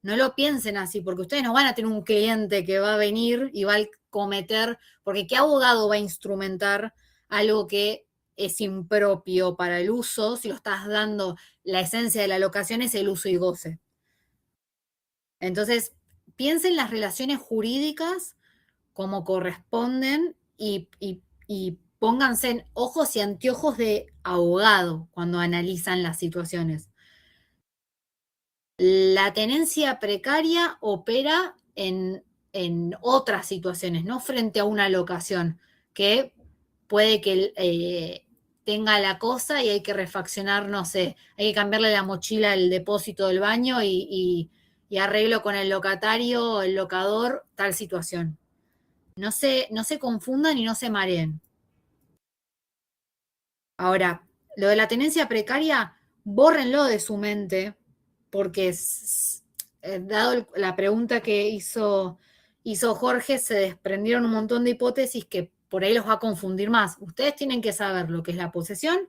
No lo piensen así, porque ustedes no van a tener un cliente que va a venir y va a cometer, porque ¿qué abogado va a instrumentar algo que es impropio para el uso si lo estás dando? La esencia de la locación es el uso y goce. Entonces, piensen las relaciones jurídicas como corresponden y pónganse en ojos y anteojos de abogado cuando analizan las situaciones. La tenencia precaria opera en otras situaciones, no frente a una locación, que puede que tenga la cosa y hay que refaccionar, no sé, hay que cambiarle la mochila al depósito del baño y arreglo con el locatario, el locador, tal situación. No se confundan y no se mareen. Ahora, lo de la tenencia precaria, bórrenlo de su mente, porque dado la pregunta que hizo Jorge, se desprendieron un montón de hipótesis que por ahí los va a confundir más. Ustedes tienen que saber lo que es la posesión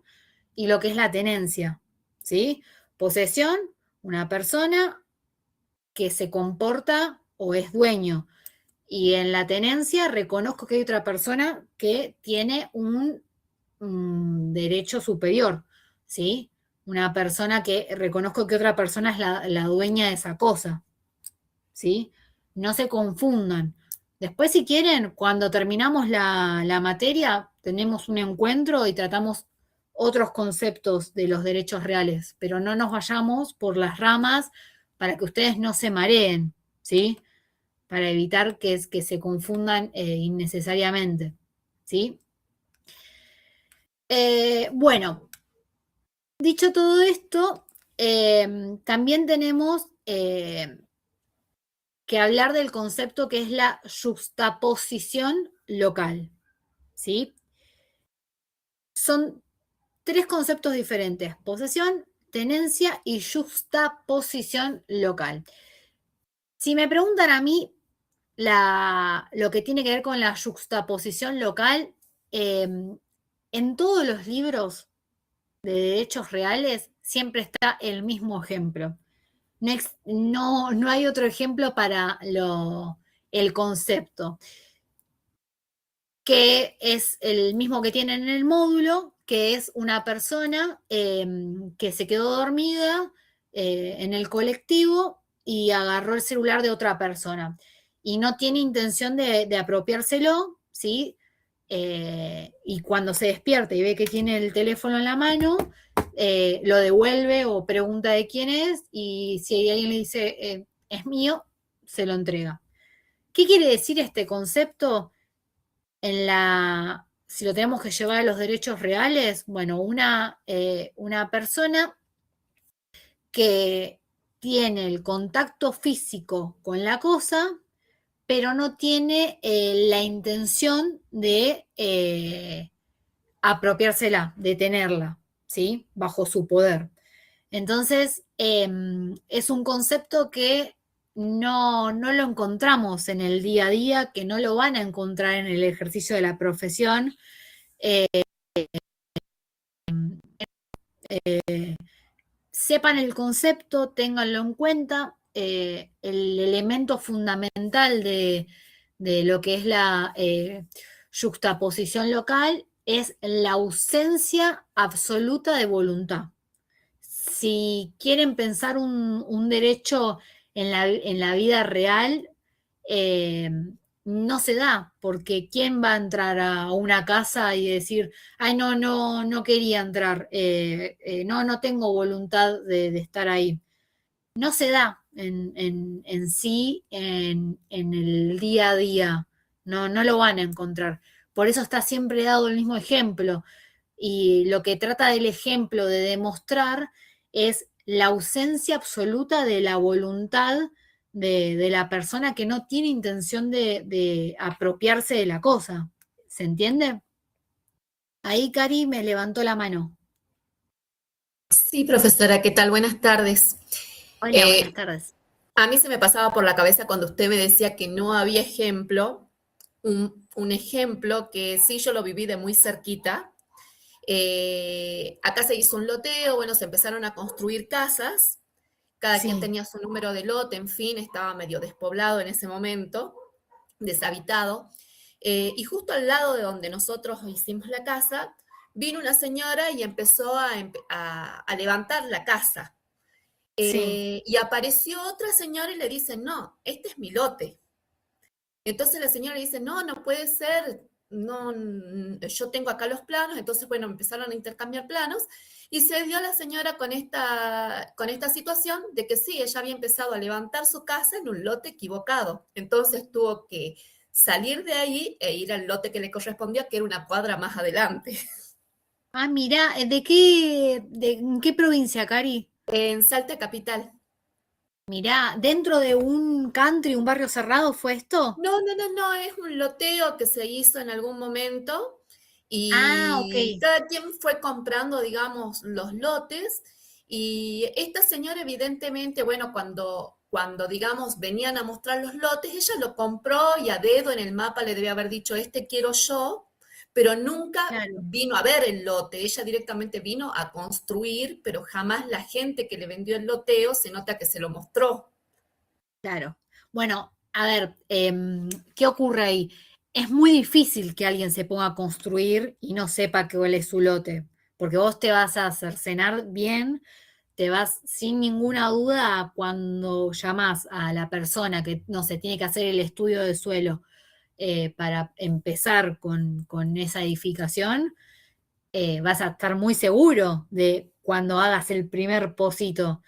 y lo que es la tenencia, ¿sí? Posesión, una persona que se comporta o es dueño. Y en la tenencia reconozco que hay otra persona que tiene un derecho superior, ¿sí? Una persona que reconozco que otra persona es la dueña de esa cosa, ¿sí? No se confundan. Después, si quieren, cuando terminamos la materia, tenemos un encuentro y tratamos otros conceptos de los derechos reales, pero no nos vayamos por las ramas para que ustedes no se mareen, ¿sí? Para evitar que se confundan innecesariamente, ¿sí? Bueno, dicho todo esto, también tenemos que hablar del concepto que es la juxtaposición local, ¿sí? Son tres conceptos diferentes: posesión, tenencia y juxtaposición local. Si me preguntan a mí lo que tiene que ver con la juxtaposición local, en todos los libros de derechos reales siempre está el mismo ejemplo. No hay otro ejemplo para el concepto, que es el mismo que tienen en el módulo, que es una persona que se quedó dormida en el colectivo y agarró el celular de otra persona y no tiene intención de apropiárselo, ¿sí? Y cuando se despierta y ve que tiene el teléfono en la mano, lo devuelve o pregunta de quién es, y si alguien le dice es mío, se lo entrega. ¿Qué quiere decir este concepto? Si lo tenemos que llevar a los derechos reales, bueno, una persona que tiene el contacto físico con la cosa, pero no tiene la intención de apropiársela, de tenerla, ¿sí? Bajo su poder. Entonces, es un concepto que no lo encontramos en el día a día, que no lo van a encontrar en el ejercicio de la profesión. Sepan el concepto, ténganlo en cuenta. El elemento fundamental de lo que es la juxtaposición local es la ausencia absoluta de voluntad. Si quieren pensar un derecho en la vida real, no se da, porque ¿quién va a entrar a una casa y decir, ay, no quería entrar, no tengo voluntad de estar ahí? No se da en sí, en el día a día, no lo van a encontrar. Por eso está siempre dado el mismo ejemplo. Y lo que trata del ejemplo de demostrar es la ausencia absoluta de la voluntad de la persona que no tiene intención de apropiarse de la cosa. ¿Se entiende? Ahí Cari me levantó la mano. Sí, profesora, ¿qué tal? Buenas tardes. Hola, buenas tardes. A mí se me pasaba por la cabeza cuando usted me decía que no había ejemplo, un ejemplo que sí yo lo viví de muy cerquita. Acá se hizo un loteo, bueno, se empezaron a construir casas, cada quien Sí, tenía su número de lote, en fin, estaba medio despoblado en ese momento, deshabitado. Y justo al lado de donde nosotros hicimos la casa, vino una señora y empezó a levantar la casa. sí, Y apareció otra señora y le dice, no, este es mi lote. Entonces la señora le dice, no, no puede ser, no, yo tengo acá los planos. Entonces, bueno, empezaron a intercambiar planos y se dio la señora con esta situación de que sí, ella había empezado a levantar su casa en un lote equivocado. Entonces tuvo que salir de ahí e ir al lote que le correspondía, que era una cuadra más adelante. Ah, mirá, ¿en qué provincia, Cari? En Salta Capital. Mirá, ¿dentro de un country, un barrio cerrado fue esto? No, no, no, no, es un loteo que se hizo en algún momento Ah, ok, y cada quien fue comprando, digamos, los lotes y esta señora evidentemente, bueno, cuando digamos, venían a mostrar los lotes, ella lo compró y a dedo en el mapa le debe haber dicho, este quiero yo, pero nunca claro, vino a ver el lote, ella directamente vino a construir, pero jamás la gente que le vendió el loteo se nota que se lo mostró. claro. Bueno, a ver, ¿qué ocurre ahí? Es muy difícil que alguien se ponga a construir y no sepa cuál es su lote, porque vos te vas a cercenar bien, te vas sin ninguna duda cuando llamas a la persona que, no sé, tiene que hacer el estudio de suelo para empezar con esa edificación, vas a estar muy seguro de cuando hagas el primer pocito.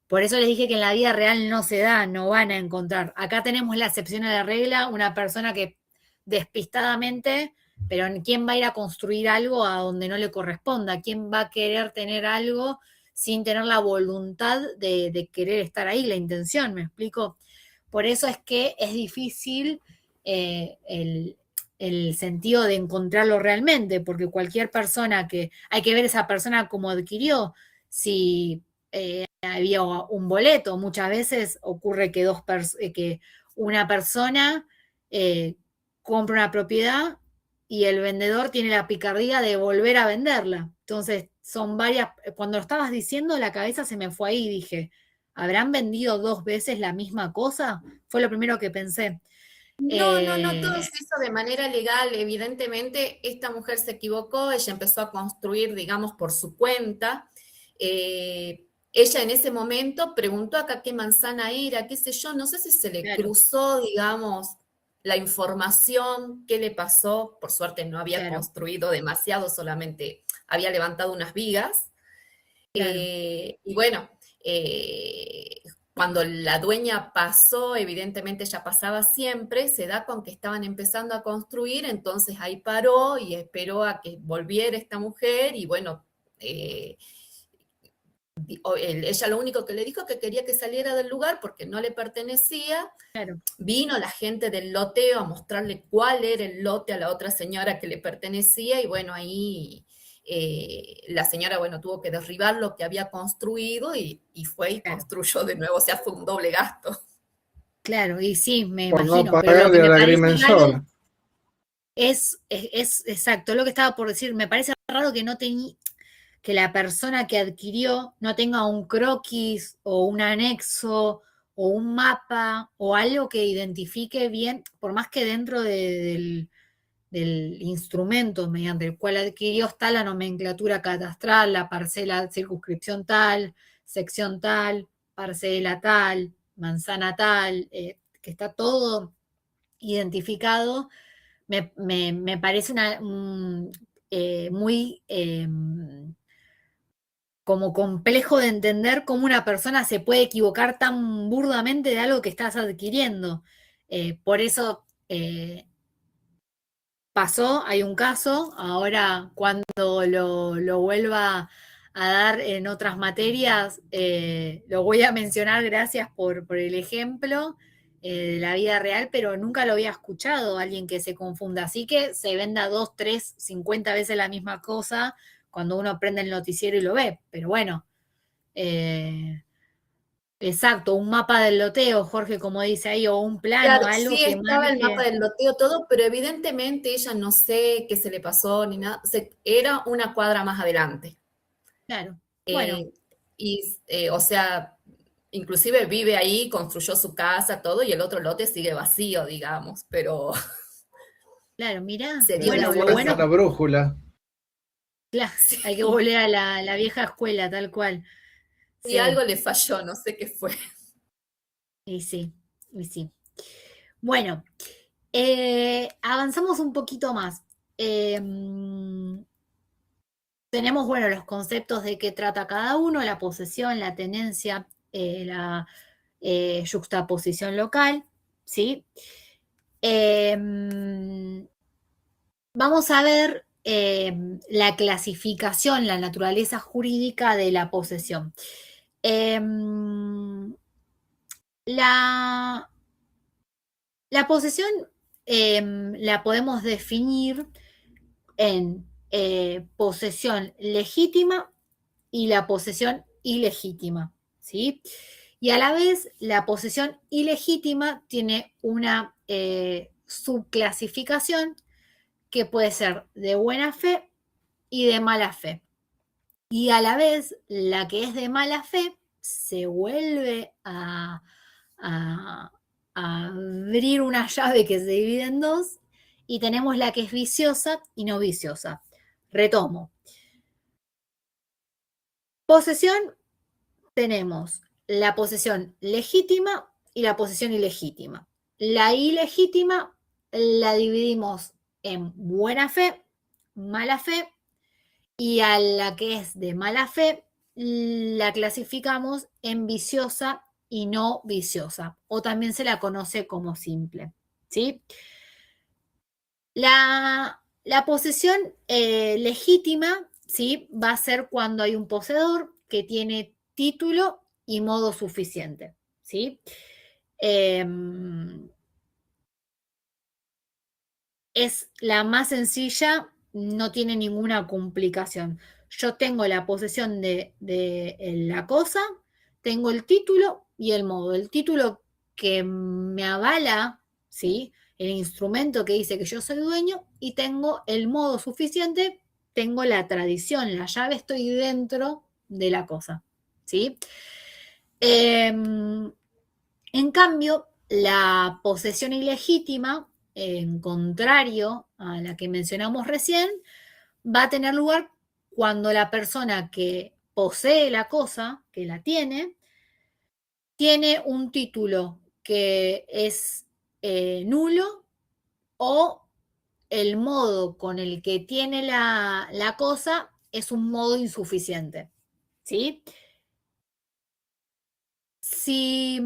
Por eso les dije que en la vida real no se da, no van a encontrar. Acá tenemos la excepción a la regla, una persona que despistadamente, pero ¿quién va a ir a construir algo a donde no le corresponda? ¿Quién va a querer tener algo sin tener la voluntad de querer estar ahí, la intención? ¿Me explico? Por eso es que es difícil el sentido de encontrarlo realmente, porque cualquier persona hay que ver esa persona como adquirió, si había un boleto, muchas veces ocurre que, que una persona compra una propiedad y el vendedor tiene la picardía de volver a venderla. Entonces, son varias, cuando lo estabas diciendo, la cabeza se me fue ahí y dije, ¿habrán vendido 2 veces la misma cosa? Fue lo primero que pensé. No, no, no, todo se hizo de manera legal. Evidentemente, esta mujer se equivocó, ella empezó a construir, digamos, por su cuenta. Ella en ese momento preguntó acá qué manzana era, qué sé yo, no sé si se le Claro, cruzó, digamos, la información, qué le pasó. Por suerte no había claro, construido demasiado, solamente había levantado unas vigas. claro. Y bueno, eh, cuando la dueña pasó, evidentemente ella pasaba siempre, se da con que estaban empezando a construir, entonces ahí paró y esperó a que volviera esta mujer y bueno, ella lo único que le dijo que quería que saliera del lugar porque no le pertenecía. Claro. Vino la gente del loteo a mostrarle cuál era el lote a la otra señora que le pertenecía y bueno, ahí la señora, bueno, tuvo que derribar lo que había construido y fue y Claro. construyó de nuevo, o sea, fue un doble gasto. Claro, y sí, me Por no imagino, pero lo que pagarle me al parece agrimensor. raro es exacto, lo que estaba por decir, me parece raro que no tenía, que la persona que adquirió no tenga un croquis o un anexo o un mapa o algo que identifique bien, por más que dentro del instrumento mediante el cual adquirió está la nomenclatura catastral, la parcela, circunscripción tal, sección tal, parcela tal, manzana tal, que está todo identificado, me parece muy como complejo de entender cómo una persona se puede equivocar tan burdamente de algo que estás adquiriendo. Por eso pasó, hay un caso, ahora cuando lo vuelva a dar en otras materias, lo voy a mencionar, gracias por el ejemplo de la vida real, pero nunca lo había escuchado alguien que se confunda. Así que se venda 2, 3, 50 veces la misma cosa cuando uno prende el noticiero y lo ve. Pero bueno, exacto, un mapa del loteo, Jorge, como dice ahí, o un plano, Claro, algo sí que estaba el mapa marque. del loteo, todo, pero evidentemente ella no sé qué se le pasó ni nada. Era una cuadra más adelante. Claro, bueno, O sea, inclusive vive ahí, construyó su casa, todo, y el otro lote sigue vacío, digamos, pero claro, mirá, se dio la bueno, lo ¿Dónde está bueno, la brújula? claro, sí, hay que volver a la vieja escuela, tal cual. y Sí, algo le falló, no sé qué fue. y sí, y sí. Bueno, avanzamos un poquito más. Tenemos, bueno, los conceptos de qué trata cada uno, la posesión, la tenencia, la yuxtaposición local, ¿sí? Vamos a ver la clasificación, la naturaleza jurídica de la posesión. La posesión la podemos definir en posesión legítima y la posesión ilegítima, ¿sí? Y a la vez, la posesión ilegítima tiene una subclasificación que puede ser de buena fe y de mala fe. Y a la vez, la que es de mala fe se vuelve a abrir una llave que se divide en dos y tenemos la que es viciosa y no viciosa. Retomo. Posesión, tenemos la posesión legítima y la posesión ilegítima. La ilegítima la dividimos en buena fe, mala fe, y a la que es de mala fe la clasificamos en viciosa y no viciosa, o también se la conoce como simple, ¿sí? La posesión legítima, ¿sí? Va a ser cuando hay un poseedor que tiene título y modo suficiente, ¿sí? Es la más sencilla, no tiene ninguna complicación. Yo tengo la posesión de la cosa, tengo el título y el modo. El título que me avala, ¿sí? El instrumento que dice que yo soy dueño, y tengo el modo suficiente, tengo la tradición, la llave, estoy dentro de la cosa, ¿sí? En cambio, la posesión ilegítima, en contrario a la que mencionamos recién, va a tener lugar cuando la persona que posee la cosa, que la tiene un título que es nulo, o el modo con el que tiene la cosa es un modo insuficiente, ¿sí? Si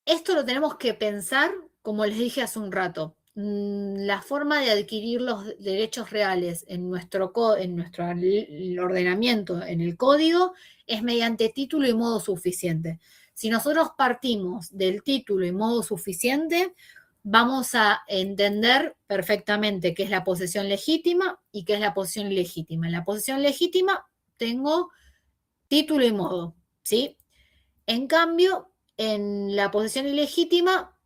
esto lo tenemos que pensar, como les dije hace un rato, la forma de adquirir los derechos reales en nuestro ordenamiento, en el código, es mediante título y modo suficiente. Si nosotros partimos del título y modo suficiente, vamos a entender perfectamente qué es la posesión legítima y qué es la posesión ilegítima. En la posesión legítima tengo título y modo, ¿sí? En cambio, en la posesión ilegítima,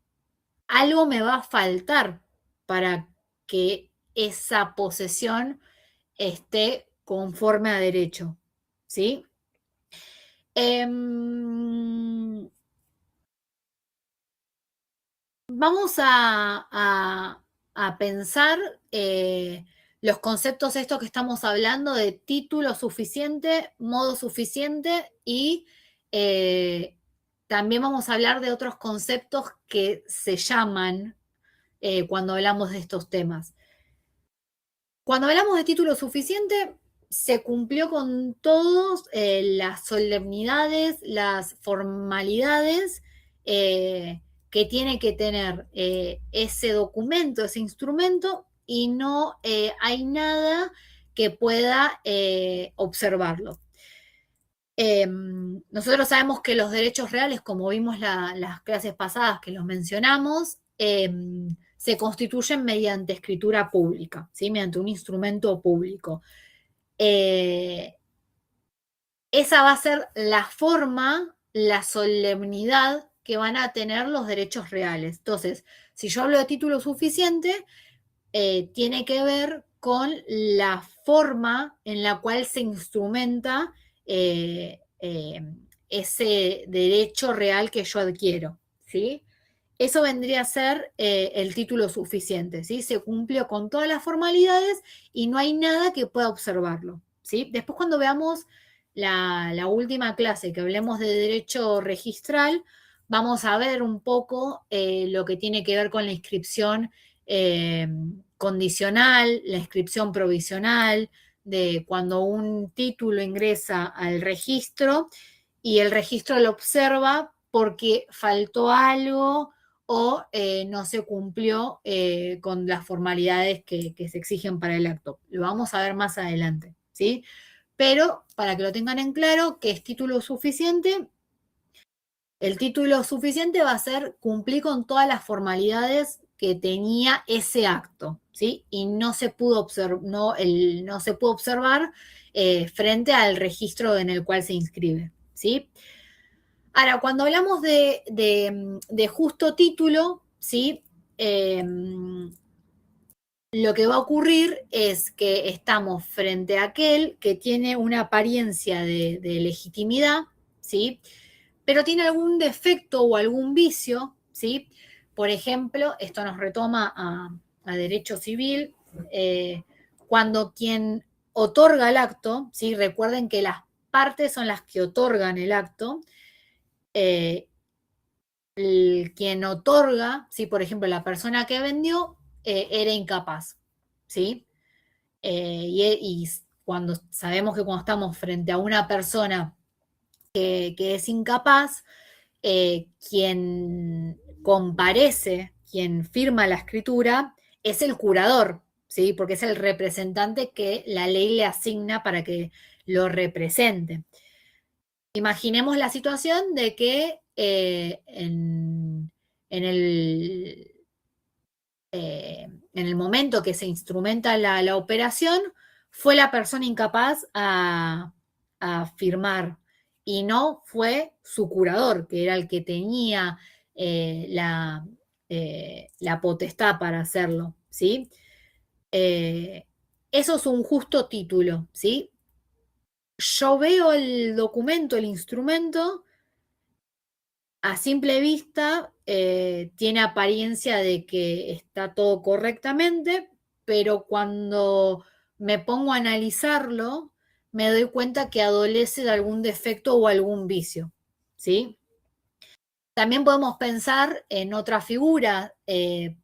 algo me va a faltar para que esa posesión esté conforme a derecho, ¿sí? Vamos a pensar los conceptos estos que estamos hablando de título suficiente, modo suficiente, y también vamos a hablar de otros conceptos que se llaman cuando hablamos de estos temas. Cuando hablamos de título suficiente, se cumplió con todas las solemnidades, las formalidades que tiene que tener ese documento, ese instrumento, y no hay nada que pueda observarlo. Nosotros sabemos que los derechos reales, como vimos las clases pasadas que los mencionamos, se constituyen mediante escritura pública, ¿sí? Mediante un instrumento público. Esa va a ser la forma, la solemnidad que van a tener los derechos reales. Entonces, si yo hablo de título suficiente, tiene que ver con la forma en la cual se instrumenta ese derecho real que yo adquiero, ¿sí? Eso vendría a ser el título suficiente, ¿sí? Se cumplió con todas las formalidades y no hay nada que pueda observarlo, ¿sí? Después cuando veamos la última clase, que hablemos de derecho registral, vamos a ver un poco lo que tiene que ver con la inscripción condicional, la inscripción provisional, de cuando un título ingresa al registro y el registro lo observa porque faltó algo o no se cumplió con las formalidades que se exigen para el acto. Lo vamos a ver más adelante, ¿sí? Pero para que lo tengan en claro, que es título suficiente, el título suficiente va a ser cumplir con todas las formalidades que tenía ese acto, ¿sí? Y no se pudo observar frente al registro en el cual se inscribe, ¿sí? Ahora, cuando hablamos de justo título, ¿sí? Lo que va a ocurrir es que estamos frente a aquel que tiene una apariencia de legitimidad, ¿sí? Pero tiene algún defecto o algún vicio, ¿sí? Por ejemplo, esto nos retoma a derecho civil, cuando quien otorga el acto, ¿sí? Recuerden que las partes son las que otorgan el acto, quien otorga, ¿sí? Por ejemplo, la persona que vendió era incapaz, ¿sí? Y cuando sabemos que cuando estamos frente a una persona que es incapaz, quien comparece, quien firma la escritura, es el curador, ¿sí? Porque es el representante que la ley le asigna para que lo represente. Imaginemos la situación de que en el momento que se instrumenta la operación, fue la persona incapaz a firmar y no fue su curador, que era el que tenía la potestad para hacerlo, ¿sí? Eso es un justo título, ¿sí? Yo veo el documento, el instrumento, a simple vista tiene apariencia de que está todo correctamente, pero cuando me pongo a analizarlo, me doy cuenta que adolece de algún defecto o algún vicio, ¿sí? También podemos pensar en otra figura de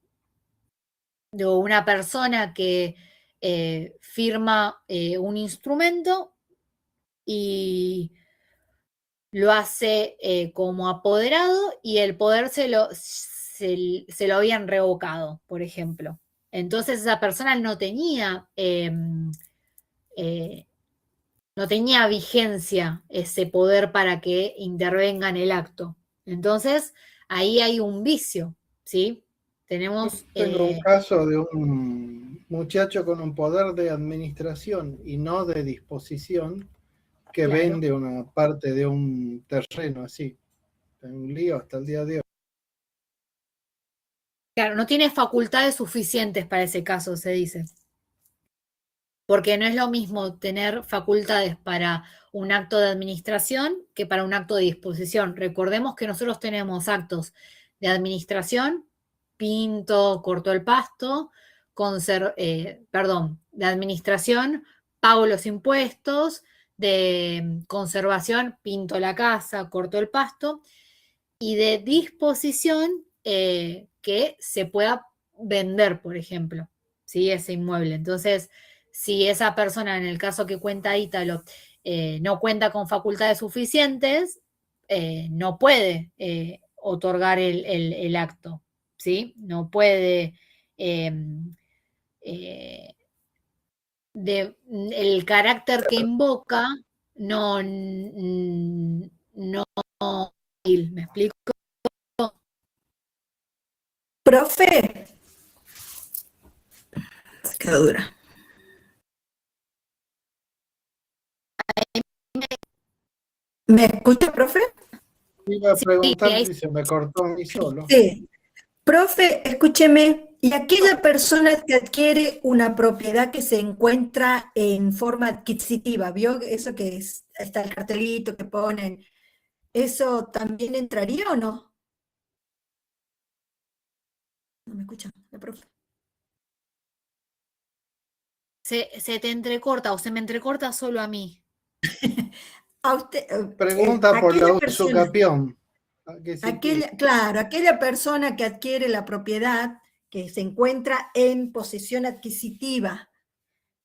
una persona que firma un instrumento y lo hace como apoderado y el poder se lo habían revocado, por ejemplo. Entonces esa persona no tenía vigencia ese poder para que intervenga en el acto. Entonces ahí hay un vicio, ¿sí? Tenemos... Tengo un caso de un muchacho con un poder de administración y no de disposición, que Claro. vende una parte de un terreno así. En un lío hasta el día de hoy. Claro, no tiene facultades suficientes para ese caso, se dice. Porque no es lo mismo tener facultades para un acto de administración que para un acto de disposición. Recordemos que nosotros tenemos actos de administración, pinto, corto el pasto, de administración, pago los impuestos, de conservación, pinto la casa, corto el pasto, y de disposición que se pueda vender, por ejemplo, ¿sí? Ese inmueble. Entonces, si esa persona, en el caso que cuenta Ítalo, no cuenta con facultades suficientes, no puede otorgar el acto, ¿sí? No puede el carácter que invoca no, ¿me explico? Profe, se quedó dura. ¿Me escucha, profe? Iba a preguntar ahí si se me cortó a mí solo. Sí. Profe, escúcheme, y aquella persona que adquiere una propiedad que se encuentra en forma adquisitiva, ¿vio eso que está el cartelito que ponen? ¿Eso también entraría o no? No me escucha, la profe. se te entrecorta o se me entrecorta solo a mí. A usted, Pregunta por la aquella persona, usucapión. ¿Qué significa? claro, aquella persona que adquiere la propiedad, que se encuentra en posesión adquisitiva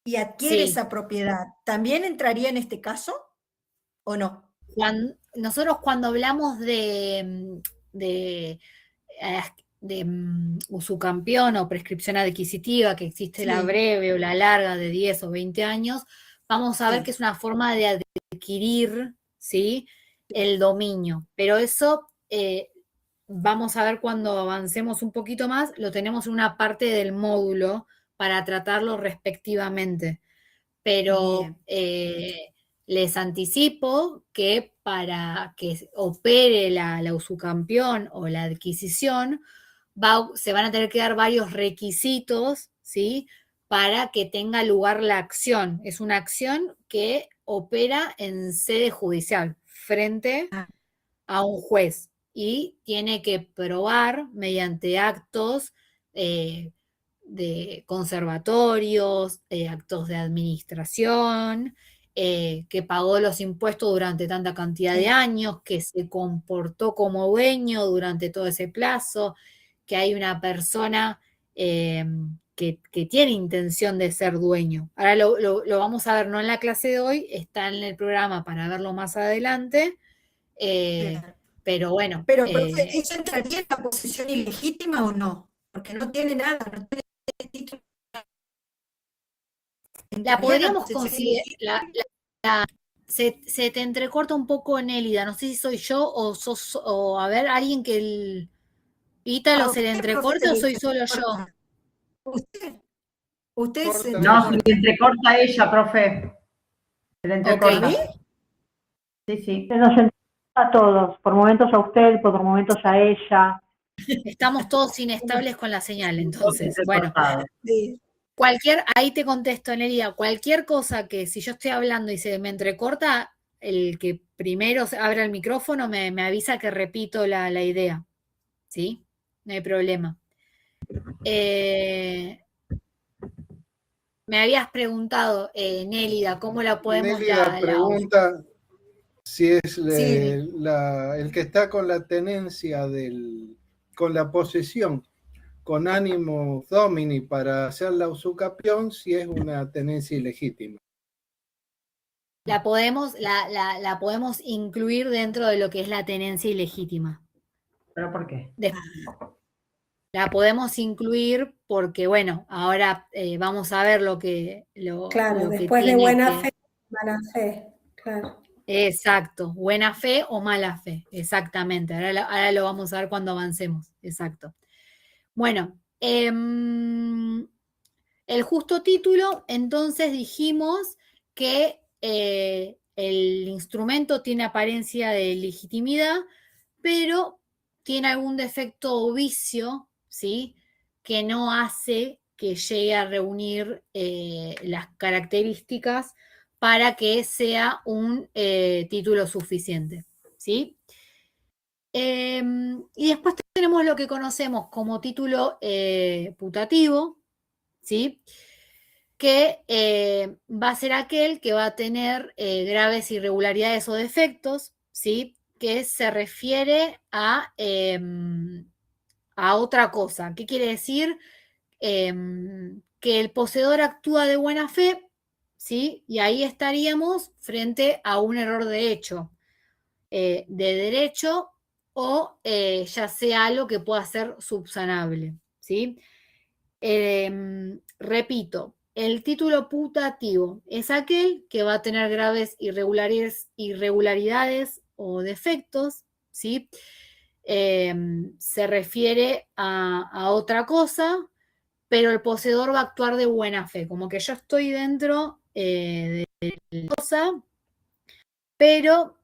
y adquiere Sí. esa propiedad, ¿también entraría en este caso o no? Nosotros cuando hablamos de usucampión o prescripción adquisitiva, que existe la Sí. breve o la larga de 10 o 20 años, vamos a ver Sí. que es una forma de adquirir, ¿sí?, el dominio. Pero eso vamos a ver cuando avancemos un poquito más, lo tenemos en una parte del módulo para tratarlo respectivamente. Pero les anticipo que para que opere la usucampión o la adquisición, se van a tener que dar varios requisitos, ¿sí?, para que tenga lugar la acción. Es una acción que opera en sede judicial, frente a un juez, y tiene que probar mediante actos de conservatorios, actos de administración, que pagó los impuestos durante tanta cantidad de años, que se comportó como dueño durante todo ese plazo, que hay una persona que tiene intención de ser dueño. Ahora lo vamos a ver, no en la clase de hoy, está en el programa para verlo más adelante, pero bueno. Pero, profe, ¿eso entraría en la posesión ilegítima o no? Porque no tiene nada, no tiene título. La podríamos considerar, se te entrecorta un poco, Nélida, no sé si soy yo o sos, o a ver, alguien que Ítalo se le entrecorta o soy solo yo. Usted se No, se le entrecorta a ella, profe. Se le entrecorta. ¿A mí? Sí, sí. Se nos entrecorta a todos, por momentos a usted, por momentos a ella. Estamos todos inestables con la señal, entonces. Bueno, Sí. ahí te contesto, Nélida, cualquier cosa que si yo estoy hablando y se me entrecorta, el que primero abra el micrófono me avisa que repito la idea, ¿sí? No hay problema. Me habías preguntado, Nélida, ¿cómo la podemos... Nélida pregunta si es Sí. el que está con la tenencia con la posesión, con ánimo domini para hacer la usucapión, si es una tenencia ilegítima. La podemos incluir dentro de lo que es la tenencia ilegítima. ¿Pero por qué? La podemos incluir porque, bueno, ahora vamos a ver lo que después de buena fe, mala fe, claro. Exacto, buena fe o mala fe, exactamente. Ahora lo vamos a ver cuando avancemos, exacto. Bueno, el justo título, entonces dijimos que el instrumento tiene apariencia de legitimidad, pero tiene algún defecto o vicio, ¿sí?, que no hace que llegue a reunir las características para que sea un título suficiente, ¿sí? Y después tenemos lo que conocemos como título putativo, ¿sí?, que va a ser aquel que va a tener graves irregularidades o defectos, ¿sí?, que se refiere a otra cosa. ¿Qué quiere decir? Que el poseedor actúa de buena fe, ¿sí?, y ahí estaríamos frente a un error de hecho, de derecho, o ya sea algo que pueda ser subsanable, ¿sí? Repito, el título putativo es aquel que va a tener graves irregularidades o defectos, ¿sí? Se refiere a otra cosa, pero el poseedor va a actuar de buena fe, como que yo estoy dentro de la cosa, pero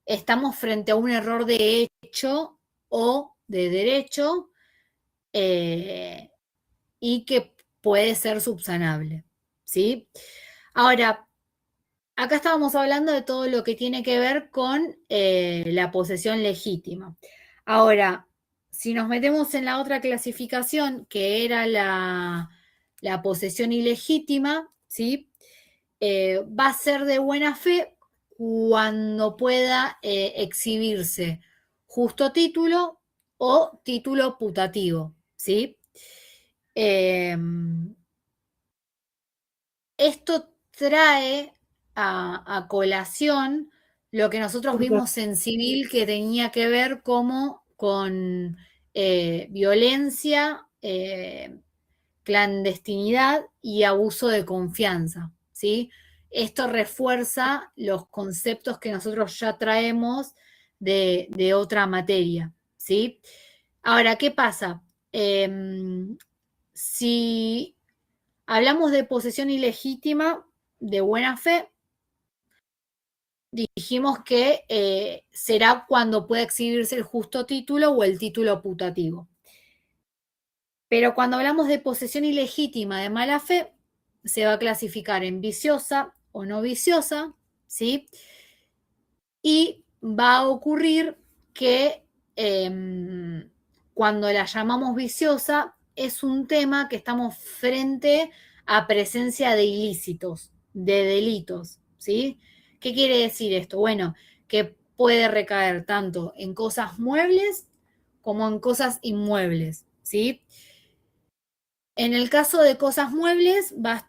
estamos frente a un error de hecho o de derecho y que puede ser subsanable, ¿sí? Ahora, acá estábamos hablando de todo lo que tiene que ver con la posesión legítima. Ahora, si nos metemos en la otra clasificación, que era la posesión ilegítima, ¿sí? Va a ser de buena fe cuando pueda exhibirse justo título o título putativo, ¿sí? Esto trae a colación lo que nosotros vimos en civil que tenía que ver como con violencia, clandestinidad y abuso de confianza, ¿sí? Esto refuerza los conceptos que nosotros ya traemos de otra materia, ¿sí? Ahora, ¿qué pasa? Si hablamos de posesión ilegítima de buena fe, dijimos que será cuando pueda exhibirse el justo título o el título putativo. Pero cuando hablamos de posesión ilegítima de mala fe, se va a clasificar en viciosa o no viciosa, ¿sí? Y va a ocurrir que cuando la llamamos viciosa es un tema que estamos frente a presencia de ilícitos, de delitos, ¿sí? ¿Qué quiere decir esto? Bueno, que puede recaer tanto en cosas muebles como en cosas inmuebles, ¿sí? En el caso de cosas muebles va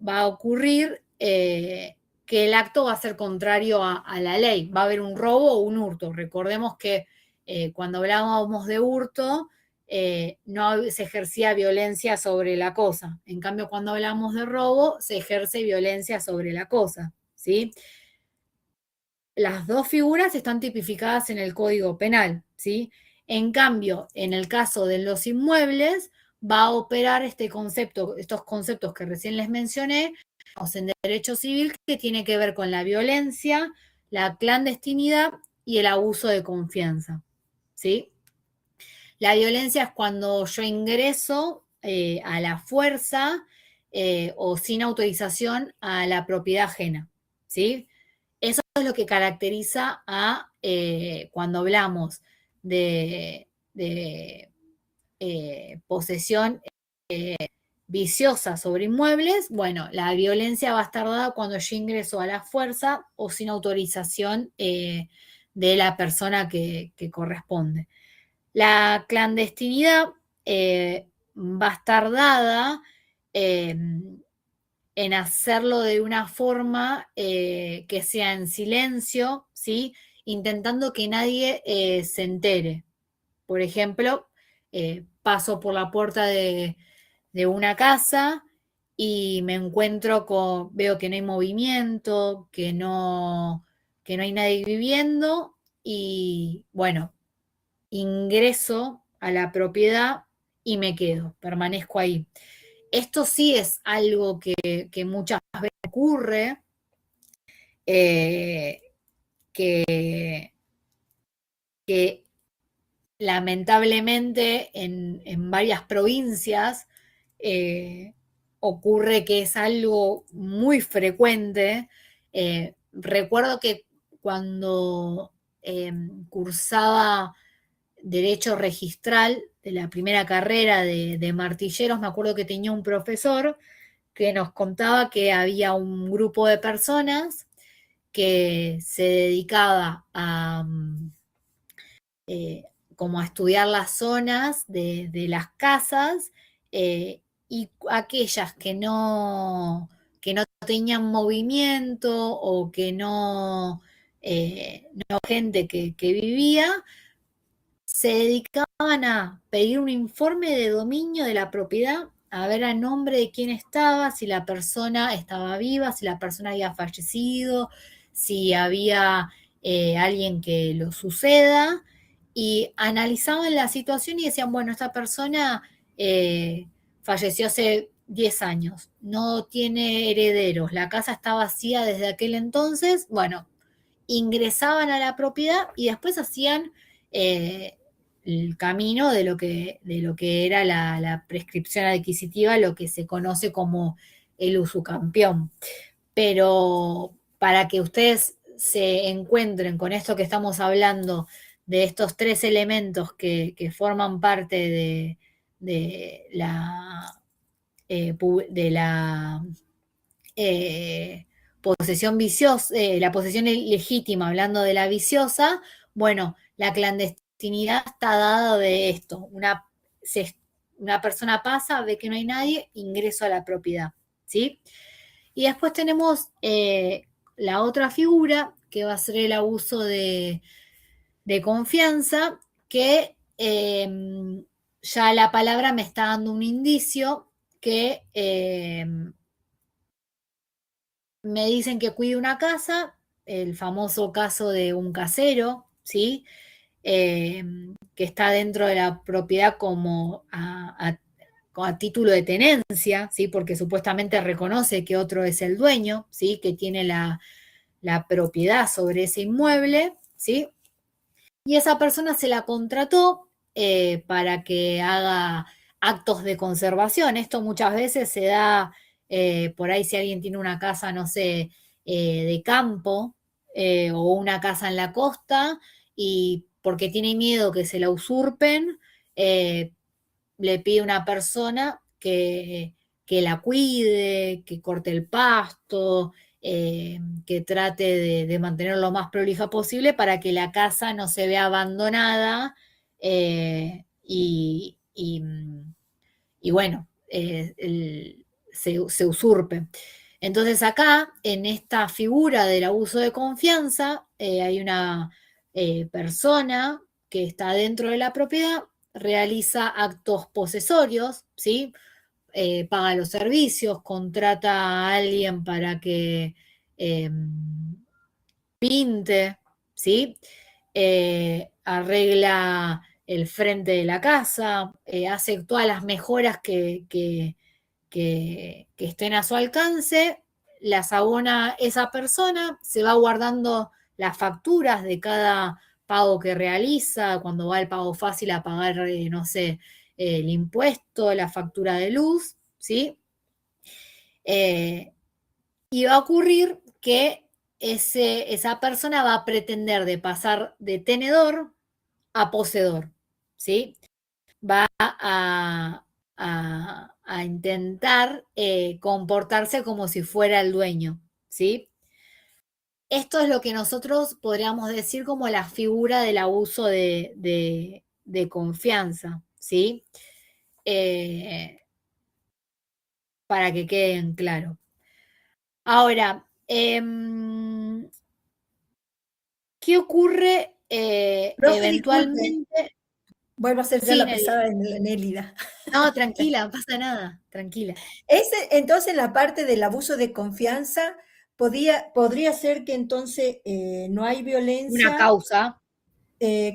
a ocurrir que el acto va a ser contrario a la ley, va a haber un robo o un hurto. Recordemos que cuando hablábamos de hurto no se ejercía violencia sobre la cosa. En cambio, cuando hablamos de robo se ejerce violencia sobre la cosa, ¿sí? Las dos figuras están tipificadas en el Código Penal, ¿sí? En cambio, en el caso de los inmuebles, va a operar estos conceptos que recién les mencioné, en derecho civil, que tiene que ver con la violencia, la clandestinidad y el abuso de confianza, ¿sí? La violencia es cuando yo ingreso a la fuerza o sin autorización a la propiedad ajena, ¿sí? Eso es lo que caracteriza a cuando hablamos de posesión viciosa sobre inmuebles. Bueno, la violencia va a estar dada cuando yo ingreso a la fuerza o sin autorización de la persona que corresponde. La clandestinidad va a estar dada en hacerlo de una forma que sea en silencio, ¿sí? Intentando que nadie se entere. Por ejemplo, paso por la puerta de una casa y me encuentro veo que no hay movimiento, que no hay nadie viviendo y bueno, ingreso a la propiedad y me quedo, permanezco ahí. Esto sí es algo que muchas veces ocurre, que lamentablemente en varias provincias ocurre que es algo muy frecuente. Recuerdo que cuando cursaba Derecho Registral de la primera carrera de martilleros, me acuerdo que tenía un profesor que nos contaba que había un grupo de personas que se dedicaba a como a estudiar las zonas de las casas y aquellas que no tenían movimiento o que no gente que vivía, se dedicaban a pedir un informe de dominio de la propiedad a ver a nombre de quién estaba, si la persona estaba viva, si la persona había fallecido, si había alguien que lo suceda, y analizaban la situación y decían, bueno, esta persona falleció hace 10 años, no tiene herederos, la casa está vacía desde aquel entonces, bueno, ingresaban a la propiedad y después hacían el camino de lo que era la prescripción adquisitiva, lo que se conoce como el usucampión. Pero para que ustedes se encuentren con esto que estamos hablando, de estos tres elementos que forman parte de la posesión viciosa, la posesión ilegítima, hablando de la viciosa, bueno, la clandestinidad está dada de esto. Una persona pasa, ve que no hay nadie, ingreso a la propiedad, ¿sí? Y después tenemos la otra figura, que va a ser el abuso de confianza, que ya la palabra me está dando un indicio que me dicen que cuide una casa, el famoso caso de un casero, ¿sí? Que está dentro de la propiedad como a título de tenencia, ¿sí? Porque supuestamente reconoce que otro es el dueño, ¿sí? Que tiene la propiedad sobre ese inmueble, ¿sí? Y esa persona se la contrató para que haga actos de conservación. Esto muchas veces se da por ahí si alguien tiene una casa, no sé, de campo o una casa en la costa y porque tiene miedo que se la usurpen, le pide a una persona que la cuide, que corte el pasto, que trate de mantenerlo lo más prolija posible para que la casa no se vea abandonada y bueno, se usurpe. Entonces acá, en esta figura del abuso de confianza, hay una persona que está dentro de la propiedad, realiza actos posesorios, ¿sí? Paga los servicios, contrata a alguien para que pinte, ¿sí? Arregla el frente de la casa, hace todas las mejoras que estén a su alcance, las abona esa persona, se va guardando las facturas de cada pago que realiza, cuando va el pago fácil a pagar, no sé, el impuesto, la factura de luz, ¿sí? Y va a ocurrir que esa persona va a pretender de pasar de tenedor a poseedor, ¿sí? Va a intentar comportarse como si fuera el dueño, ¿sí? Esto es lo que nosotros podríamos decir como la figura del abuso de confianza, ¿sí? Para que queden claro. Ahora, ¿qué ocurre Profe, disculpe, eventualmente? vuelvo a ser yo Sí, la Nelly. pesada de Nélida. No, tranquila, no pasa nada, tranquila. Entonces, la parte del abuso de confianza podría ser que entonces no hay Una violencia, causa.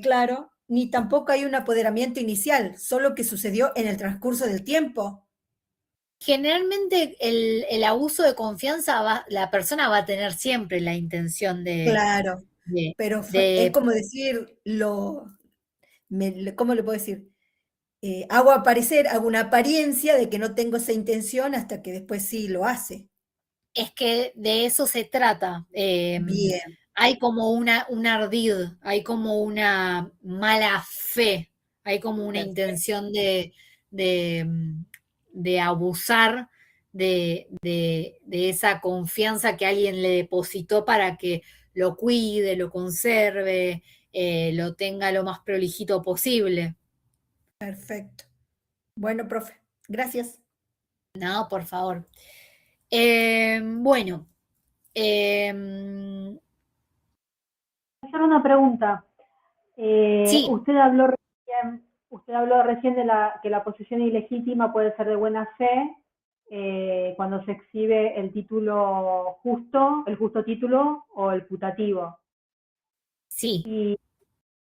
claro, ni tampoco hay un apoderamiento inicial, solo que sucedió en el transcurso del tiempo. Generalmente el abuso de confianza, la persona va a tener siempre la intención Claro, pero es como decir, ¿cómo le puedo decir? Hago una apariencia de que no tengo esa intención hasta que después sí lo hace. Es que de eso se trata. Bien. Hay como un ardid, hay como una mala fe, hay como una Perfecto. intención de abusar de esa confianza que alguien le depositó para que lo cuide, lo conserve, lo tenga lo más prolijito posible. Perfecto. Bueno, profe, gracias. No, por favor. Bueno. Hacer una pregunta. Sí. Usted habló usted habló recién de que la posesión ilegítima puede ser de buena fe cuando se exhibe el título justo, el justo título o el putativo. Sí.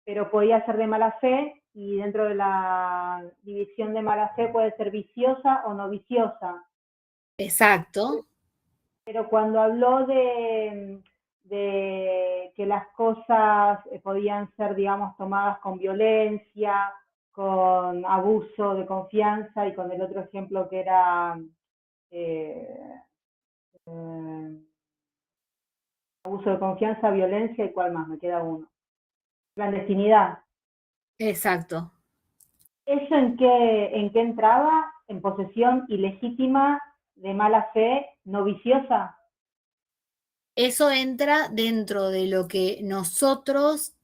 Pero podía ser de mala fe, y dentro de la división de mala fe puede ser viciosa o no viciosa. Exacto. Pero cuando habló de que las cosas podían ser, digamos, tomadas con violencia, con abuso de confianza, y con el otro ejemplo que era abuso de confianza, violencia, ¿y cuál más? Me queda uno. Clandestinidad. Exacto. ¿Eso en qué entraba? ¿En posesión ilegítima de mala fe no viciosa? Eso entra dentro de lo que nosotros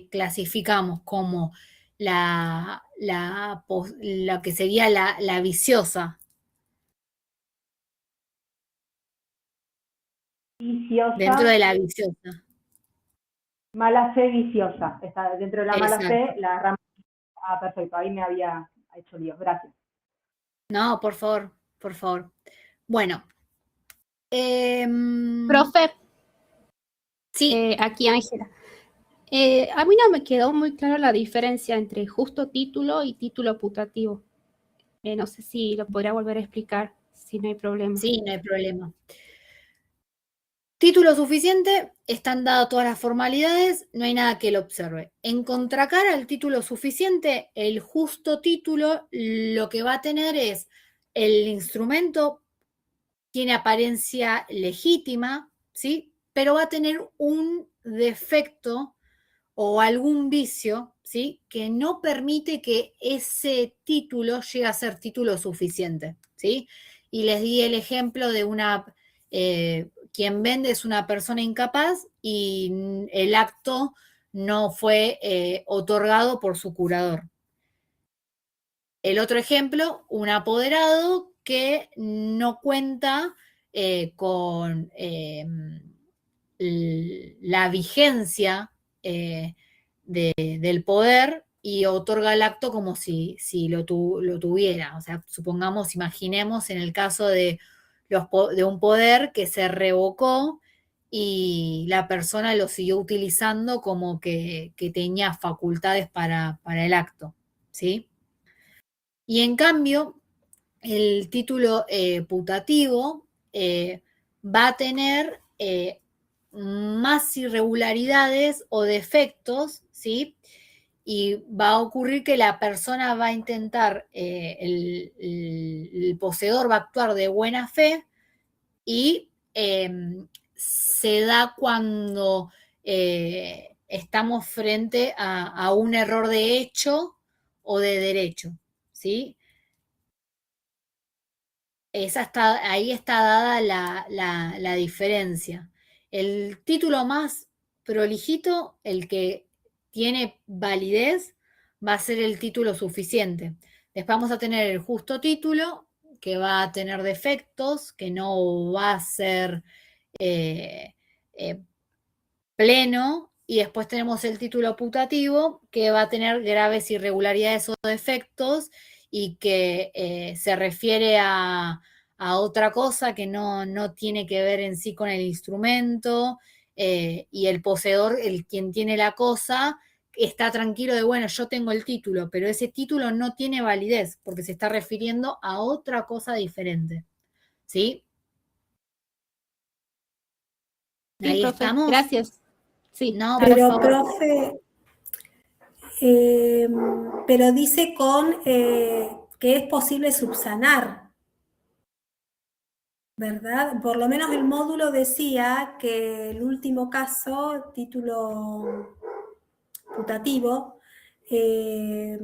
clasificamos como la que sería la viciosa. Viciosa. Dentro de la viciosa. Mala fe viciosa. Está dentro de la mala Exacto. fe, la rama. Ah, perfecto, ahí me había hecho lío. Gracias. No, por favor, por favor. Bueno. Profe. Sí. Aquí Ángela. A mí no me quedó muy clara la diferencia entre justo título y título putativo. No sé si lo podría volver a explicar, si no hay problema. Sí, no hay problema. Título suficiente, están dadas todas las formalidades, no hay nada que lo observe. En contracara al título suficiente, el justo título lo que va a tener es el instrumento tiene apariencia legítima, ¿sí? Pero va a tener un defecto o algún vicio, ¿sí? Que no permite que ese título llegue a ser título suficiente, ¿sí? Y les di el ejemplo de quien vende es una persona incapaz y el acto no fue otorgado por su curador. El otro ejemplo, un apoderado que no cuenta con la vigencia del poder y otorga el acto como si lo tuviera. O sea, supongamos, imaginemos en el caso de un poder que se revocó y la persona lo siguió utilizando como que tenía facultades para el acto, ¿sí? Y en cambio, el título putativo va a tener más irregularidades o defectos, ¿sí? Y va a ocurrir que la persona va a intentar, el poseedor va a actuar de buena fe y se da cuando estamos frente a un error de hecho o de derecho, ¿sí? Ahí está dada la diferencia. El título más prolijito, el que tiene validez, va a ser el título suficiente. Después vamos a tener el justo título, que va a tener defectos, que no va a ser pleno, y después tenemos el título putativo, que va a tener graves irregularidades o defectos y que se refiere a otra cosa que no tiene que ver en sí con el instrumento, y el poseedor, quien tiene la cosa, está tranquilo de, bueno, yo tengo el título, pero ese título no tiene validez porque se está refiriendo a otra cosa diferente. ¿Sí? Sí, Ahí profe, estamos. gracias. Sí, no, pero profe, pero dice que es posible subsanar, ¿verdad? Por lo menos el módulo decía que el último caso, título putativo, que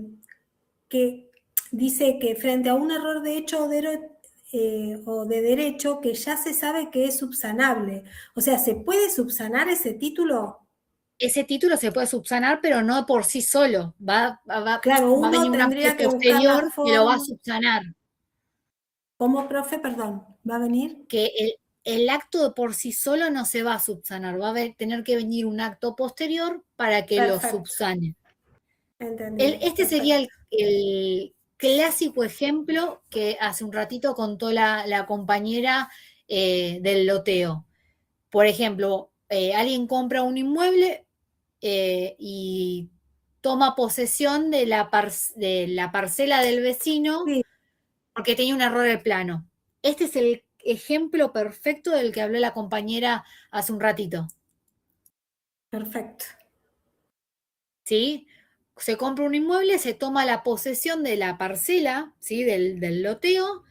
dice que frente a un error de hecho o de derecho que ya se sabe que es subsanable. O sea, ¿se puede subsanar ese título? Ese título se puede subsanar, pero no por sí solo. Claro, va a venir un acto posterior que lo va a subsanar. ¿Cómo, profe? Perdón, ¿va a venir? Que el acto por sí solo no se va a subsanar, va a tener que venir un acto posterior para que lo subsane. Entendido, Este sería el clásico ejemplo que hace un ratito contó la compañera del loteo. Por ejemplo, alguien compra un inmueble y toma posesión de la parcela del vecino Sí. porque tenía un error de plano. Este es el ejemplo perfecto del que habló la compañera hace un ratito. Perfecto. ¿Sí? Se compra un inmueble, se toma la posesión de la parcela, ¿sí? del loteo,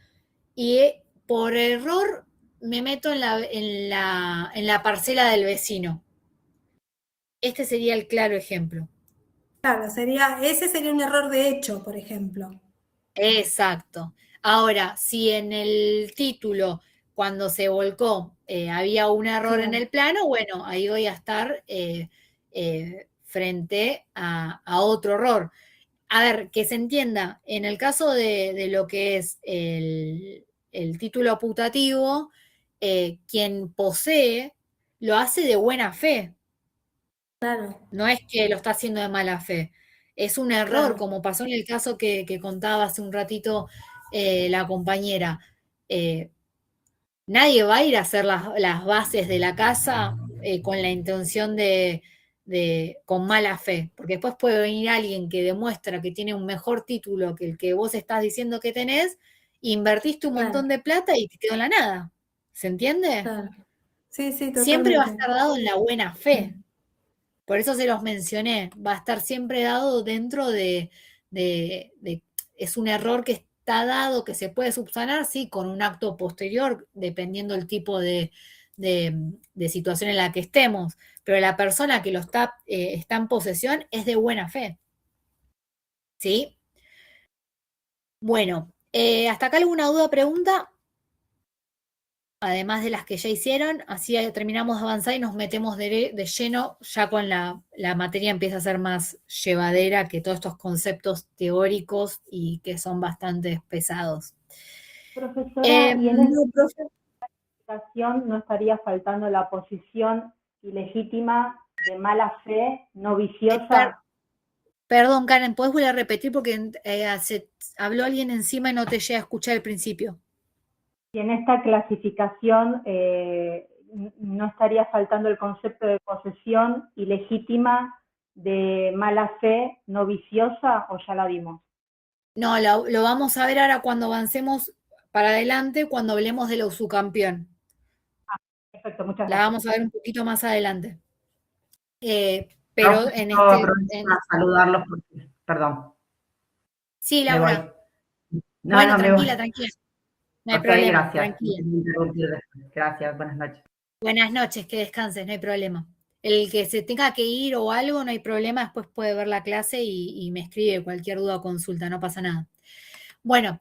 y por error me meto en la parcela del vecino. Este sería el claro ejemplo. Claro, ese sería un error de hecho, por ejemplo. Exacto. Ahora, si en el título, cuando se volcó, había un error en Claro. el plano, bueno, ahí voy a estar frente a otro error. A ver, que se entienda, en el caso de lo que es el título putativo, quien posee lo hace de buena fe. Claro, No es que lo está haciendo de mala fe. Es un error, claro. como pasó en el caso que contaba hace un ratito la compañera. Nadie va a ir a hacer las bases de la casa con la intención con mala fe, porque después puede venir alguien que demuestra que tiene un mejor título que el que vos estás diciendo que tenés, invertiste un montón Claro, de plata y te quedó en la nada. ¿Se entiende? claro. Sí, sí, Siempre va a totalmente. estar dado en la buena fe. Por eso se los mencioné, va a estar siempre dado dentro es un error que está dado, que se puede subsanar, sí, con un acto posterior, dependiendo el tipo de situación en la que estemos, pero la persona que está en posesión es de buena fe, ¿sí? Bueno, ¿hasta acá alguna duda, pregunta? Además de las que ya hicieron, así terminamos de avanzar y nos metemos de lleno, ya con la materia empieza a ser más llevadera que todos estos conceptos teóricos y que son bastante pesados. Profesora, y en No, profe, esta situación no estaría faltando la posición ilegítima de mala fe, no viciosa. Perdón, Karen, ¿podés volver a repetir? Porque habló alguien encima y no te llegué a escuchar al principio. Y en esta clasificación no estaría faltando el concepto de posesión ilegítima de mala fe, no viciosa, o ya la vimos. No, lo vamos a ver ahora cuando avancemos para adelante, cuando hablemos de la usucampeón. Perfecto, muchas La gracias. vamos a ver un poquito más adelante. Pero Pero en aprovecho para saludarlos porque, perdón. Sí, Me voy. Laura. No, Bueno, no, me tranquila, voy. tranquila. No hay Ok, problema, gracias. tranquila. Gracias, buenas noches. Buenas noches, que descanses, no hay problema. El que se tenga que ir o algo, no hay problema, después puede ver la clase y me escribe cualquier duda o consulta, no pasa nada. Bueno,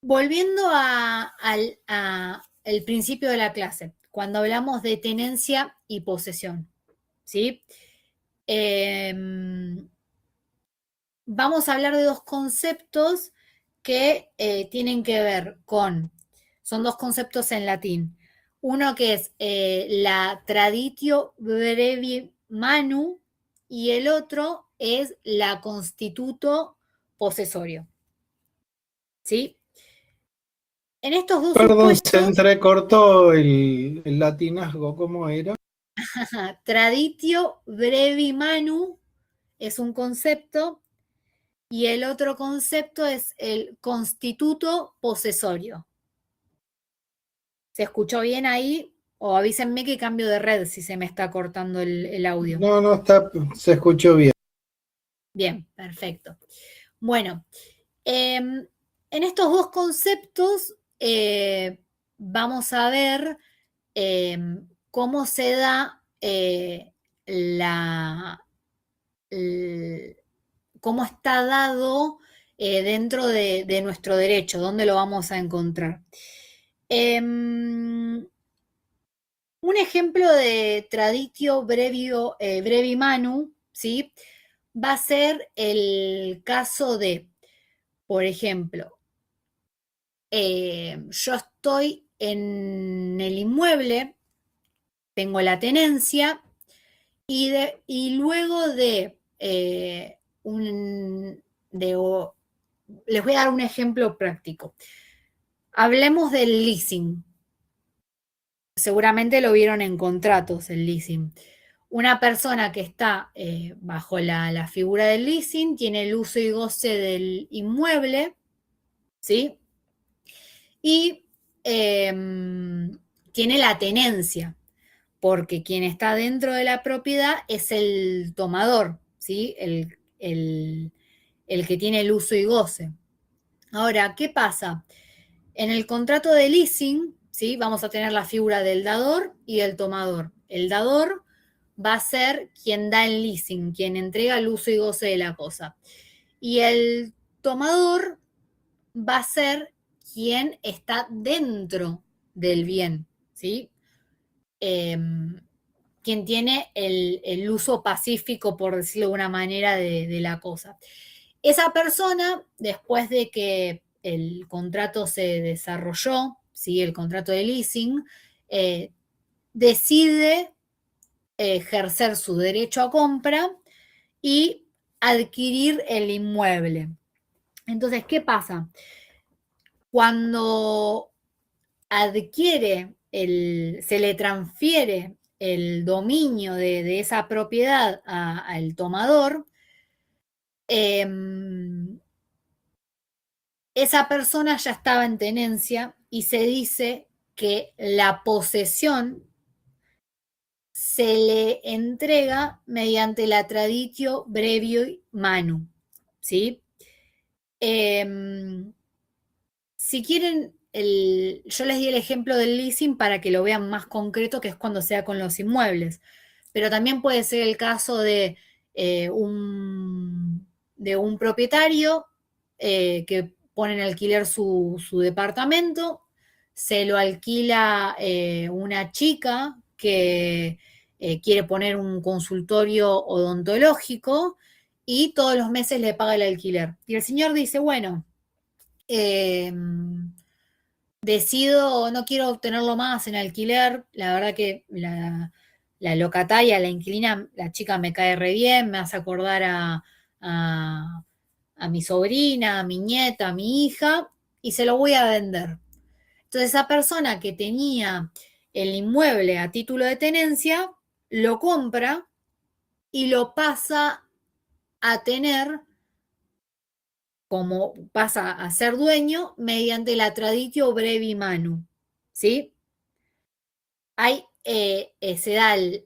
volviendo al principio de la clase, cuando hablamos de tenencia y posesión, ¿sí? Vamos a hablar de dos conceptos que tienen que ver son dos conceptos en latín. Uno que es la traditio brevi manu y el otro es la constituto posesorio. ¿Sí? En estos dos Perdón, se supuestos, entrecortó el latinazgo, ¿cómo era? traditio brevi manu es un concepto y el otro concepto es el constituto posesorio. ¿Se escuchó bien ahí? O avísenme que cambio de red si se me está cortando el audio. No, se escuchó bien. Bien, perfecto. Bueno, en estos dos conceptos vamos a ver cómo se da cómo está dado dentro de nuestro derecho, dónde lo vamos a encontrar. Un ejemplo de traditio brevi manu, ¿sí? Va a ser el caso de, por ejemplo, yo estoy en el inmueble, tengo la tenencia Y luego les voy a dar un ejemplo práctico. Hablemos del leasing. Seguramente lo vieron en contratos, el leasing. Una persona que está bajo la figura del leasing tiene el uso y goce del inmueble, ¿sí? Y tiene la tenencia, porque quien está dentro de la propiedad es el tomador, ¿sí? El que tiene el uso y goce. Ahora, ¿qué pasa? En el contrato de leasing, ¿sí? Vamos a tener la figura del dador y del tomador. El dador va a ser quien da el leasing, quien entrega el uso y goce de la cosa. Y el tomador va a ser quien está dentro del bien, ¿sí? Quien tiene el uso pacífico, por decirlo de alguna manera, de la cosa. Esa persona, después de que el contrato se desarrolló, ¿sí? El contrato de leasing, decide ejercer su derecho a compra y adquirir el inmueble. Entonces, ¿qué pasa? Cuando adquiere, se le transfiere el dominio de esa propiedad al tomador, esa persona ya estaba en tenencia y se dice que la posesión se le entrega mediante la traditio brevio manu, ¿sí? Si quieren, yo les di el ejemplo del leasing para que lo vean más concreto, que es cuando sea con los inmuebles, pero también puede ser el caso de un propietario que pone en alquiler su departamento, se lo alquila una chica que quiere poner un consultorio odontológico y todos los meses le paga el alquiler. Y el señor dice, bueno, decido, no quiero tenerlo más en alquiler, la verdad que la locataria, la inquilina, la chica me cae re bien, me hace acordar a mi sobrina, a mi nieta, a mi hija, y se lo voy a vender. Entonces esa persona que tenía el inmueble a título de tenencia, lo compra y lo pasa a tener, como pasa a ser dueño, mediante la traditio brevi manu, ¿sí? Ahí se da el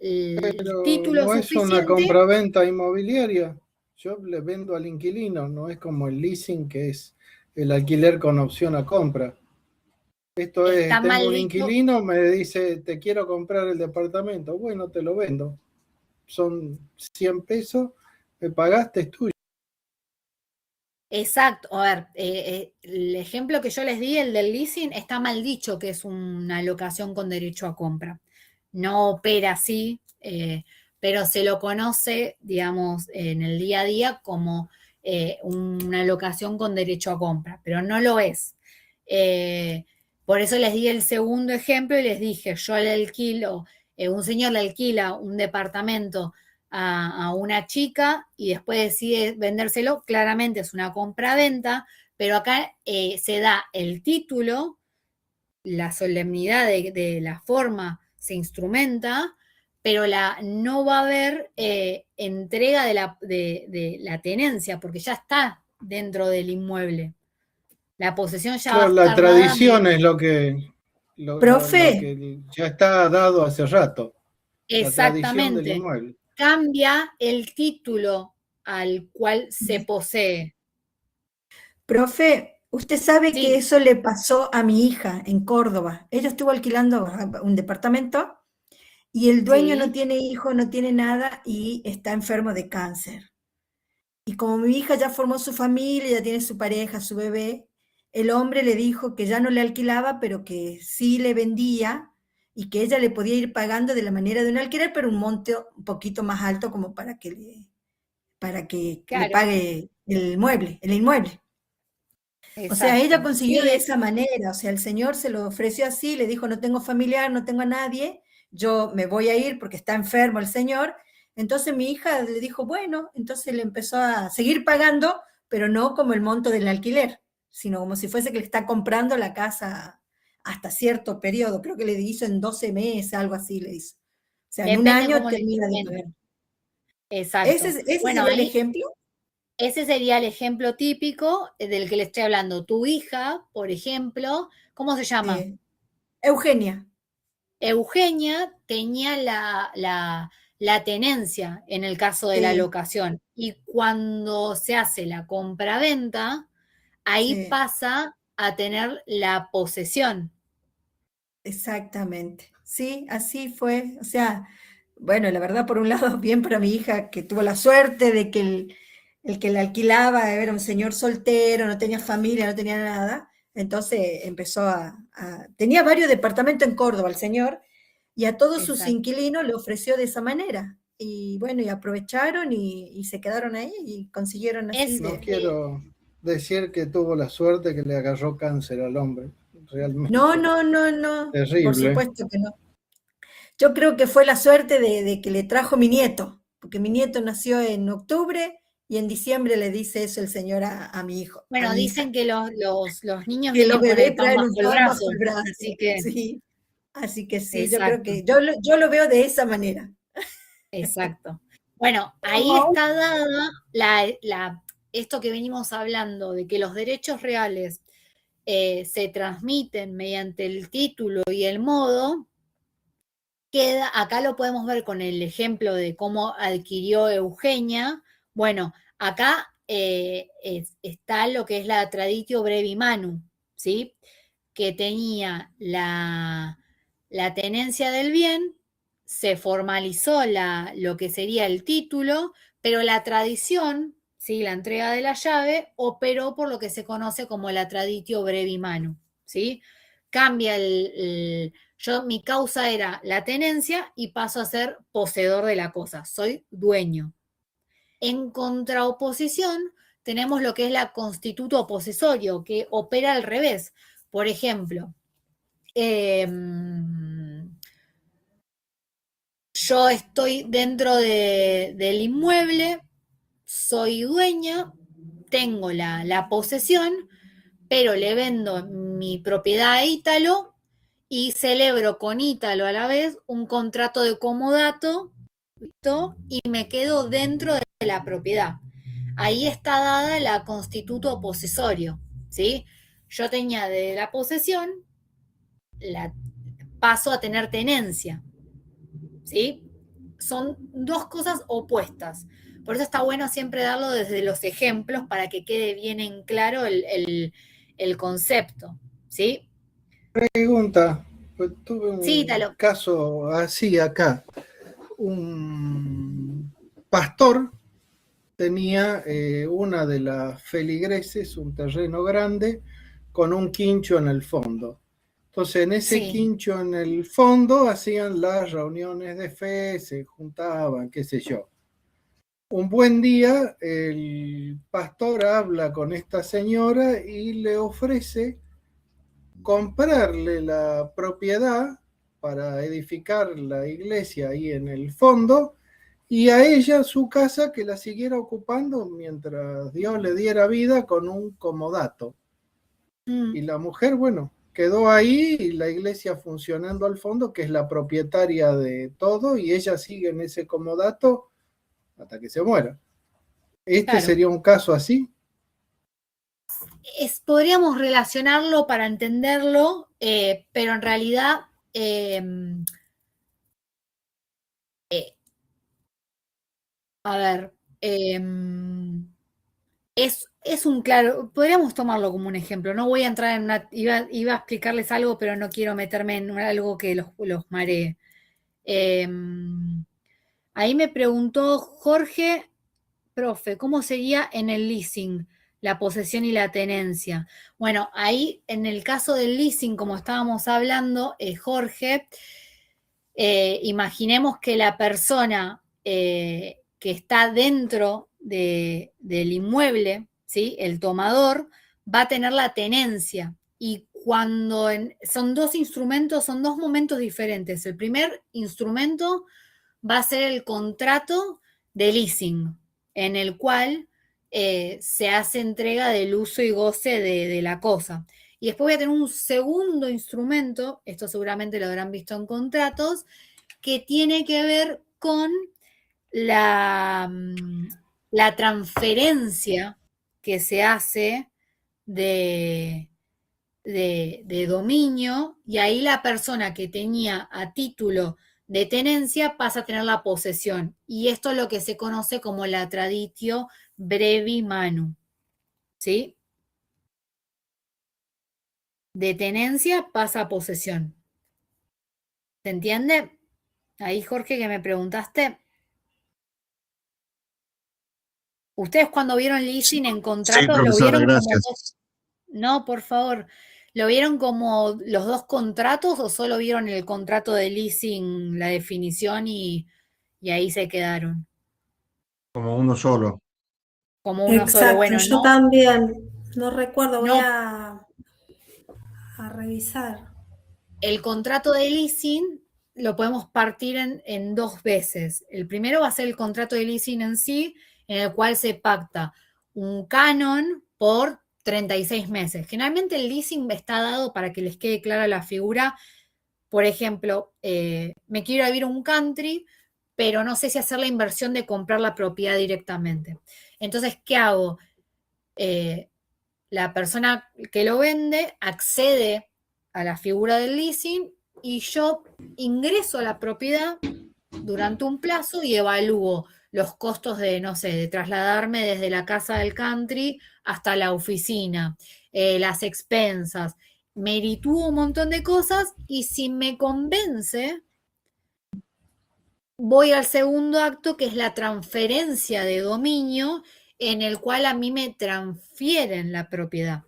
título no suficiente. Es una compraventa inmobiliaria. Yo le vendo al inquilino, no es como el leasing, que es el alquiler con opción a compra. Esto es, tengo un inquilino, me dice, te quiero comprar el departamento. Bueno, te lo vendo. Son 100 pesos, me pagaste, es tuyo. Exacto. A ver, el ejemplo que yo les di, el del leasing, está mal dicho que es una locación con derecho a compra. No opera así, pero se lo conoce, digamos, en el día a día como una locación con derecho a compra, pero no lo es. Por eso les di el segundo ejemplo y les dije, yo le alquilo, un señor le alquila un departamento a una chica y después decide vendérselo, claramente es una compra-venta, pero acá se da el título, la solemnidad de la forma se instrumenta, pero no va a haber entrega de la tenencia, porque ya está dentro del inmueble. La posesión ya va a estar la tradición dada. es lo que ya está dado hace rato. Exactamente. La tradición del inmueble. Cambia el título al cual se posee. Profe, usted sabe que eso le pasó a mi hija en Córdoba. Ella estuvo alquilando un departamento y el dueño no tiene hijo, no tiene nada y está enfermo de cáncer. Y como mi hija ya formó su familia, ya tiene su pareja, su bebé, el hombre le dijo que ya no le alquilaba, pero que sí le vendía y que ella le podía ir pagando de la manera de un alquiler, pero un monto un poquito más alto como para que le pague el inmueble. O sea, ella consiguió de esa manera, o sea, el señor se lo ofreció así, le dijo, no tengo familiar, no tengo a nadie, yo me voy a ir porque está enfermo el señor, Entonces mi hija le dijo, bueno, entonces le empezó a seguir pagando, pero no como el monto del alquiler, sino como si fuese que le está comprando la casa hasta cierto periodo. Creo que le hizo en 12 meses, algo así le hizo. O sea, en un Depende año cómo le termina de implementen. pagar. Exacto. ¿Ese Bueno, sería el ahí ejemplo? ese sería el ejemplo típico del que le estoy hablando. Tu hija, por ejemplo, ¿cómo se llama? Eugenia. Eugenia tenía la tenencia en el caso de la Sí, locación. Y cuando se hace la compraventa, ahí sí, pasa a tener la posesión. exactamente. Sí, así fue. O sea, bueno, la verdad, por un lado, bien para mi hija, que tuvo la suerte de que el que la alquilaba era un señor soltero, no tenía familia, no tenía nada. Entonces empezó tenía varios departamentos en Córdoba el señor, y a todos sus Exacto. inquilinos le ofreció de esa manera. Y bueno, y aprovecharon y se quedaron ahí y consiguieron así No de... quiero decir que tuvo la suerte que le agarró cáncer al hombre. Realmente No, no, no, no, por terrible. supuesto que no. Yo creo que fue la suerte de que le trajo mi nieto, porque mi nieto nació en octubre y en diciembre le dice eso el señor a mi hijo, a Bueno, mi hija, dicen que los niños que los vienen con el bebés pan traen bajo un el pan brazo. bajo el brazo. Así que, Sí, así que sí, yo creo exacto. que yo lo veo de esa manera. Exacto. Bueno, ahí está dada esto que venimos hablando, de que los derechos reales se transmiten mediante el título y el modo. Acá lo podemos ver con el ejemplo de cómo adquirió Eugenia. Bueno, acá está lo que es la traditio brevi manu, ¿sí? Que tenía la tenencia del bien, se formalizó lo que sería el título, pero la tradición, ¿sí? La entrega de la llave, operó por lo que se conoce como la traditio brevi manu, ¿sí? Cambia mi causa era la tenencia y paso a ser poseedor de la cosa, soy dueño. En contraoposición, tenemos lo que es la constituto posesorio, que opera al revés. Por ejemplo, yo estoy dentro del inmueble, soy dueña, tengo la posesión, pero le vendo mi propiedad a Ítalo y celebro con Ítalo a la vez un contrato de comodato y me quedo dentro de la propiedad. Ahí está dada la constituto posesorio, ¿sí? Yo tenía de la posesión, paso a tener tenencia, ¿sí? Son dos cosas opuestas. Por eso está bueno siempre darlo desde los ejemplos para que quede bien en claro el concepto, ¿sí? Pregunta, pues tuve Sí, un Talo. caso así acá. Un pastor tenía una de las feligreses, un terreno grande, con un quincho en el fondo. Entonces, en ese quincho en el fondo hacían las reuniones de fe, se juntaban, qué sé yo. Un buen día, el pastor habla con esta señora y le ofrece comprarle la propiedad para edificar la iglesia ahí en el fondo y a ella su casa que la siguiera ocupando mientras Dios le diera vida con un comodato. Y la mujer, bueno, quedó ahí y la iglesia funcionando al fondo, que es la propietaria de todo, y ella sigue en ese comodato hasta que se muera. ¿Este sería un caso así? Podríamos relacionarlo para entenderlo, pero en realidad a ver, es un claro, podríamos tomarlo como un ejemplo, no voy a entrar en iba a explicarles algo, pero no quiero meterme en algo que los maree. Ahí me preguntó Jorge, profe, ¿cómo sería en el leasing la posesión y la tenencia? Bueno, ahí en el caso del leasing, como estábamos hablando, Jorge, imaginemos que la persona que está dentro del inmueble, ¿sí? El tomador, va a tener la tenencia. Y cuando son dos instrumentos, son dos momentos diferentes. El primer instrumento va a ser el contrato de leasing, en el cual se hace entrega del uso y goce de la cosa. Y después voy a tener un segundo instrumento, esto seguramente lo habrán visto en contratos, que tiene que ver con la transferencia que se hace de dominio, y ahí la persona que tenía a título de tenencia pasa a tener la posesión. Y esto es lo que se conoce como la traditio brevi manu. ¿Sí? De tenencia pasa a posesión. ¿Se entiende? Ahí, Jorge, que me preguntaste. ¿Ustedes cuando vieron leasing en contrato lo profesora, vieron como gracias. dos? No, por favor. ¿Lo vieron como los dos contratos o solo vieron el contrato de leasing, la definición y ahí se quedaron? Como uno solo. Como uno solo. Exacto, Bueno, yo no, también, no recuerdo, voy no. a revisar. El contrato de leasing lo podemos partir en dos veces. El primero va a ser el contrato de leasing en sí, en el cual se pacta un canon por 36 meses. Generalmente el leasing está dado para que les quede clara la figura. Por ejemplo, me quiero ir a vivir a un country, pero no sé si hacer la inversión de comprar la propiedad directamente. Entonces, ¿qué hago? La persona que lo vende accede a la figura del leasing y yo ingreso a la propiedad durante un plazo y evalúo los costos de, no sé, de trasladarme desde la casa del country hasta la oficina, las expensas, meritúo un montón de cosas y si me convence, voy al segundo acto, que es la transferencia de dominio, en el cual a mí me transfieren la propiedad.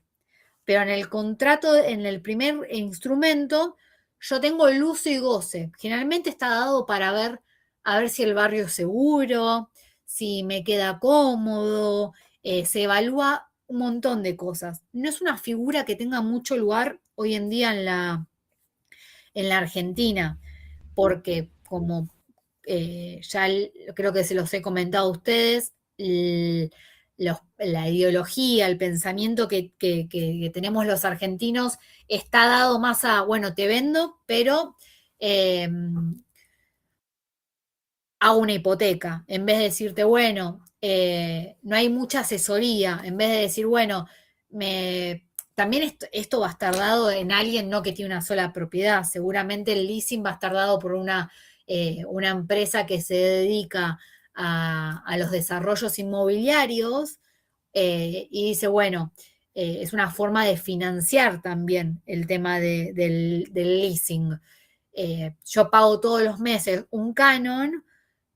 Pero en el contrato, en el primer instrumento, yo tengo el uso y goce. Generalmente está dado para ver, a ver si el barrio es seguro, si me queda cómodo, se evalúa un montón de cosas. No es una figura que tenga mucho lugar hoy en día en la Argentina, porque como ya creo que se los he comentado a ustedes, la ideología, el pensamiento que tenemos los argentinos está dado más a, bueno, te vendo, pero hago una hipoteca, en vez de decirte, bueno, no hay mucha asesoría, en vez de decir, bueno, también esto va a estar dado en alguien no que tiene una sola propiedad, seguramente el leasing va a estar dado por una empresa que se dedica a los desarrollos inmobiliarios y dice, bueno, es una forma de financiar también el tema del leasing. Yo pago todos los meses un canon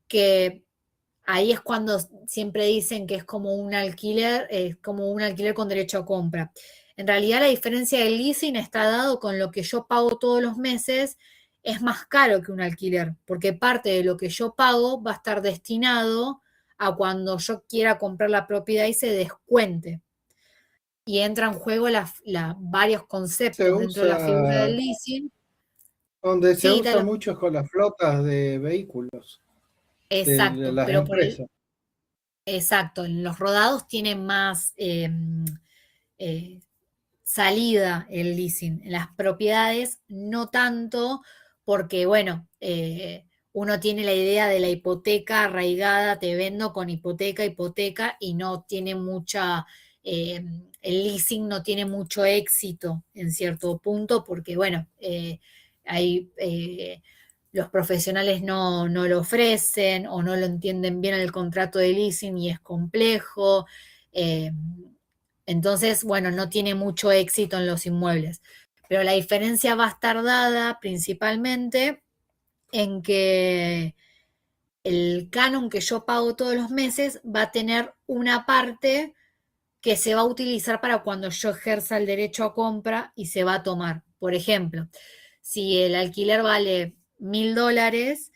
que ahí es cuando siempre dicen que es como un alquiler con derecho a compra. En realidad la diferencia del leasing está dado con lo que yo pago todos los meses, es más caro que un alquiler, porque parte de lo que yo pago va a estar destinado a cuando yo quiera comprar la propiedad y se descuente. Y entra en juego varios conceptos dentro de la figura del leasing. Donde se Sí, usa mucho con las flotas de vehículos. exacto, de las pero empresas. exacto, en los rodados tiene más salida el leasing. En las propiedades no tanto, porque bueno, uno tiene la idea de la hipoteca arraigada, te vendo con hipoteca, y no tiene mucha, el leasing no tiene mucho éxito en cierto punto, porque bueno, hay los profesionales no lo ofrecen o no lo entienden bien el contrato de leasing y es complejo. Entonces, bueno, no tiene mucho éxito en los inmuebles. Pero la diferencia va a estar dada principalmente en que el canon que yo pago todos los meses va a tener una parte que se va a utilizar para cuando yo ejerza el derecho a compra y se va a tomar. Por ejemplo, si el alquiler vale $1.000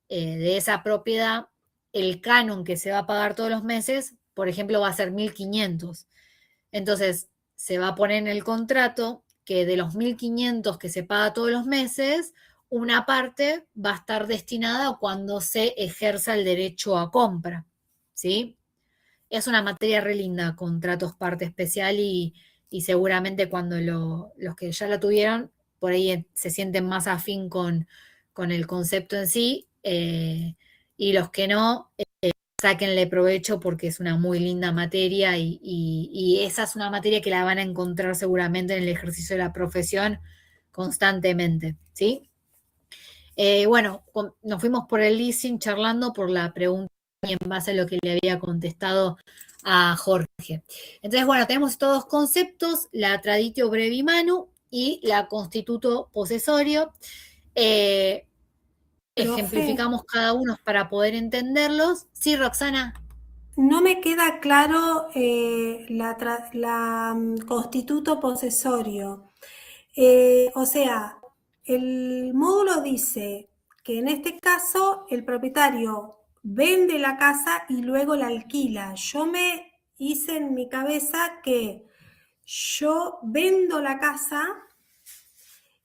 de esa propiedad, el canon que se va a pagar todos los meses, por ejemplo, va a ser 1.500. Entonces, se va a poner en el contrato que de los 1.500 que se paga todos los meses, una parte va a estar destinada a cuando se ejerza el derecho a compra, ¿sí? Es una materia re linda, contratos parte especial, y seguramente cuando los que ya la tuvieron, por ahí se sienten más afín con el concepto en sí, y los que no, sáquenle provecho porque es una muy linda materia, y esa es una materia que la van a encontrar seguramente en el ejercicio de la profesión constantemente, ¿sí? Bueno, nos fuimos por el leasing charlando por la pregunta y en base a lo que le había contestado a Jorge. Entonces, bueno, tenemos estos dos conceptos, la traditio brevi manu y la constituto posesorio. Ejemplificamos cada uno para poder entenderlos. Sí, Roxana. No me queda claro la constituto posesorio. O sea, el módulo dice que en este caso el propietario vende la casa y luego la alquila. Yo me hice en mi cabeza que yo vendo la casa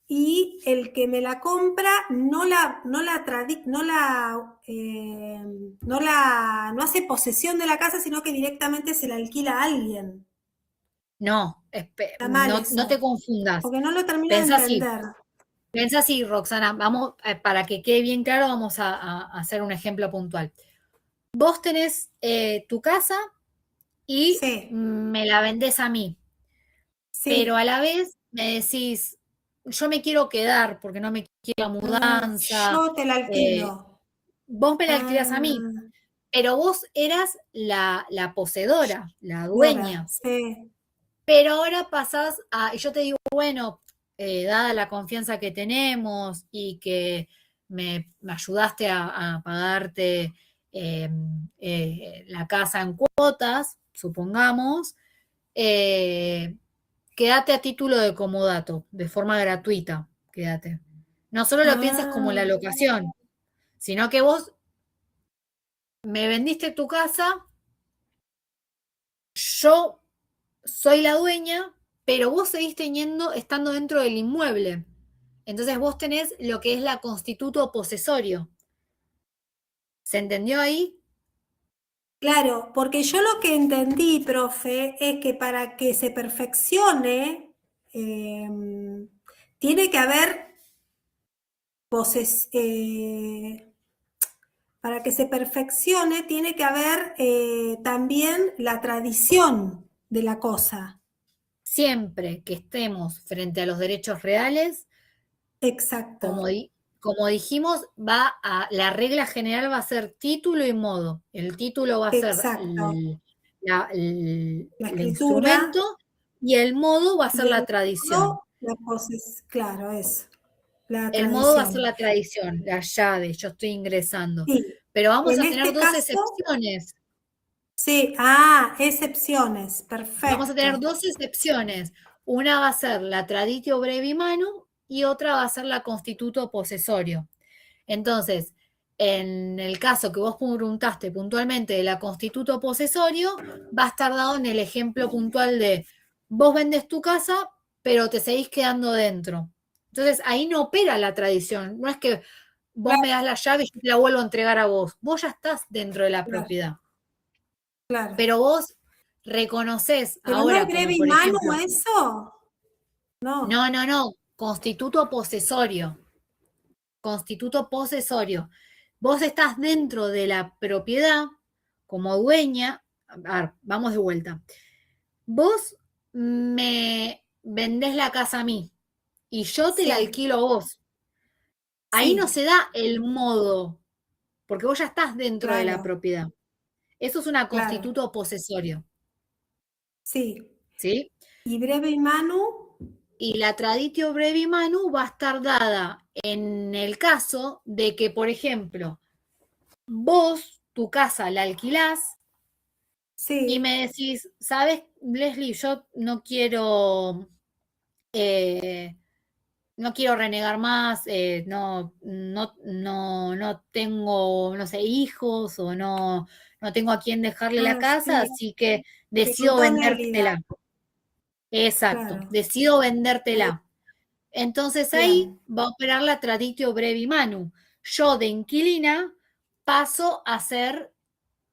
y el que me la compra no hace posesión de la casa, sino que directamente se la alquila a alguien. No, no te confundas. Porque no lo termino de entender. Piensa así, Roxana. Vamos, para que quede bien claro, vamos a hacer un ejemplo puntual. Vos tenés tu casa y me la vendés a mí. Sí. Pero a la vez me decís, yo me quiero quedar porque no me quiero la mudanza. Yo te la alquilo. Vos me la alquilás a mí, pero vos eras la poseedora, la dueña. Sí. Pero ahora pasás y yo te digo, bueno, dada la confianza que tenemos y que me ayudaste a pagarte la casa en cuotas, supongamos, quédate a título de comodato, de forma gratuita, quédate. No solo lo pienses como la locación, sino que vos me vendiste tu casa, yo soy la dueña, pero vos seguís estando dentro del inmueble. Entonces vos tenés lo que es la constituto posesorio. ¿Se entendió ahí? Claro, porque yo lo que entendí, profe, es que para que se perfeccione, tiene que haber para que se perfeccione, tiene que haber también la tradición de la cosa. Siempre que estemos frente a los derechos reales, exacto. Como dijimos, la regla general va a ser título y modo. El título va a ser el instrumento y el modo va a ser la tradición. Claro, eso. El modo va a ser la tradición, la llave, yo estoy ingresando. Sí. Pero vamos a tener dos excepciones. Sí, excepciones, perfecto. Vamos a tener dos excepciones. Una va a ser la traditio brevi manu y otra va a ser la constituto posesorio. Entonces, en el caso que vos preguntaste puntualmente de la constituto posesorio, va a estar dado en el ejemplo puntual de vos vendes tu casa, pero te seguís quedando dentro. Entonces, ahí no opera la tradición. No es que vos me das la llave y yo te la vuelvo a entregar a vos. Vos ya estás dentro de la propiedad. Claro. Pero vos reconoces ¿pero ahora. no es brevi manu eso? No. Constituto posesorio. Constituto posesorio. Vos estás dentro de la propiedad como dueña. A ver, vamos de vuelta. Vos me vendés la casa a mí y yo te la alquilo a vos. Ahí no se da el modo, porque vos ya estás dentro de la propiedad. Eso es una constituto posesorio. Sí. ¿Sí? ¿Y brevi manu? Y la traditio brevi manu va a estar dada en el caso de que, por ejemplo, vos tu casa la alquilás y me decís, ¿sabes, Leslie? Yo no quiero renegar más, no tengo, no sé, hijos o no tengo a quién dejarle la casa, así que decido vendértela. Exacto, decido vendértela. Entonces ahí va a operar la traditio brevi manu. Yo de inquilina paso a ser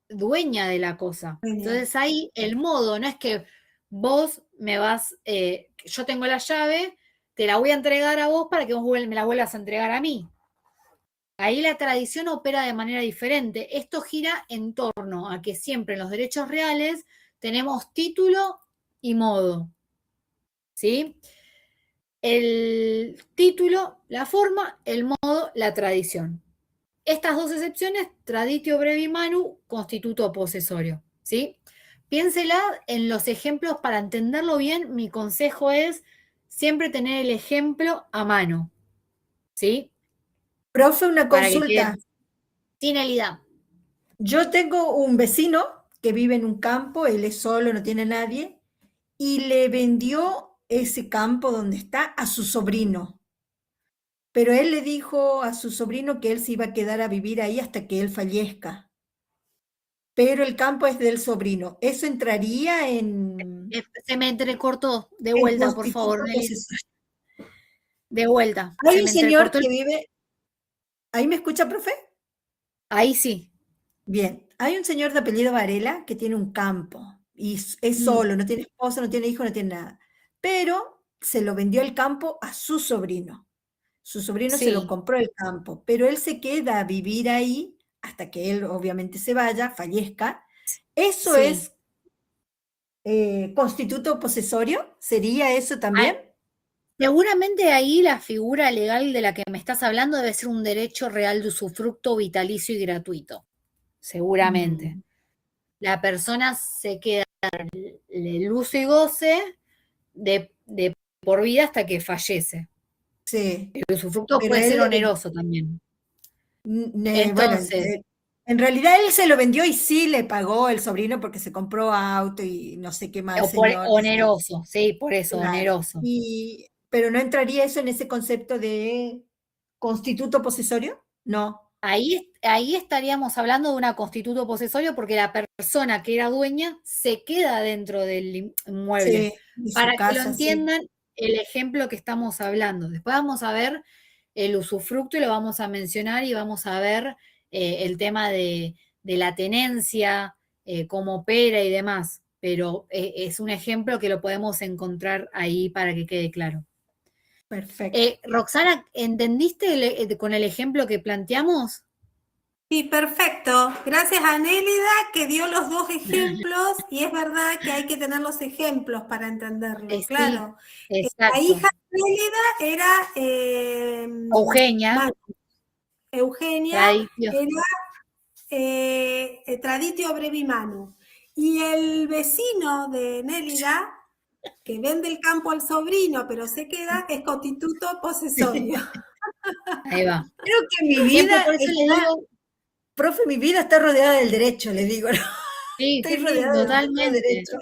dueña de la cosa. Entonces ahí el modo no es que vos me vas, yo tengo la llave, te la voy a entregar a vos para que vos me la vuelvas a entregar a mí. Ahí la tradición opera de manera diferente. Esto gira en torno a que siempre en los derechos reales tenemos título y modo. ¿Sí? El título, la forma, el modo, la tradición. Estas dos excepciones, traditio brevi manu, constituto posesorio. ¿Sí? Piénsela en los ejemplos para entenderlo bien. Mi consejo es siempre tener el ejemplo a mano. ¿Sí? Profe, una Para que consulta. quede finalidad. Yo tengo un vecino que vive en un campo, él es solo, no tiene nadie, y le vendió ese campo donde está a su sobrino. Pero él le dijo a su sobrino que él se iba a quedar a vivir ahí hasta que él fallezca. Pero el campo es del sobrino. ¿Eso entraría en Se me entrecortó. De vuelta, por constituto favor, Nelly. posesorio? De vuelta. Hay Se un me señor entrecortó que vive... ¿Ahí me escucha, profe? Ahí sí. Bien. Hay un señor de apellido Varela que tiene un campo y es solo, no tiene esposa, no tiene hijo, no tiene nada. Pero se lo vendió el campo a su sobrino. Su sobrino se lo Sí. compró el campo, pero él se queda a vivir ahí hasta que él obviamente se vaya, fallezca. ¿Eso Sí. es constituto posesorio? ¿Sería eso también? Seguramente ahí la figura legal de la que me estás hablando debe ser un derecho real de usufructo vitalicio y gratuito. Seguramente. La persona se queda el uso y goce de por vida hasta que fallece. Sí. El usufructo Pero puede ser él, oneroso también. bueno, Entonces, en realidad él se lo vendió y sí le pagó el sobrino porque se compró auto y no sé qué más, señor. oneroso, sí, por eso, Claro. oneroso. Pero ¿no entraría eso en ese concepto de constituto posesorio? No. Ahí estaríamos hablando de una constituto posesorio porque la persona que era dueña se queda dentro del inmueble. Sí, de su Para que lo casa, sí. entiendan, el ejemplo que estamos hablando. Después vamos a ver el usufructo y lo vamos a mencionar y vamos a ver el tema de la tenencia, cómo opera y demás. Pero es un ejemplo que lo podemos encontrar ahí para que quede claro. Perfecto. Roxana, ¿entendiste con el ejemplo que planteamos? Sí, perfecto. Gracias a Nélida que dio los dos ejemplos y es verdad que hay que tener los ejemplos para entenderlo, Sí, claro. exacto. La hija de Nélida era Eugenia. Manu. Eugenia Traditio. era Traditio Brevi Manu. Y el vecino de Nélida, que vende el campo al sobrino, pero se queda, es constituto posesorio. Ahí va. Creo que mi vida profe, mi vida está rodeada del derecho, le digo, ¿no? Sí, Estoy rodeada totalmente. del derecho.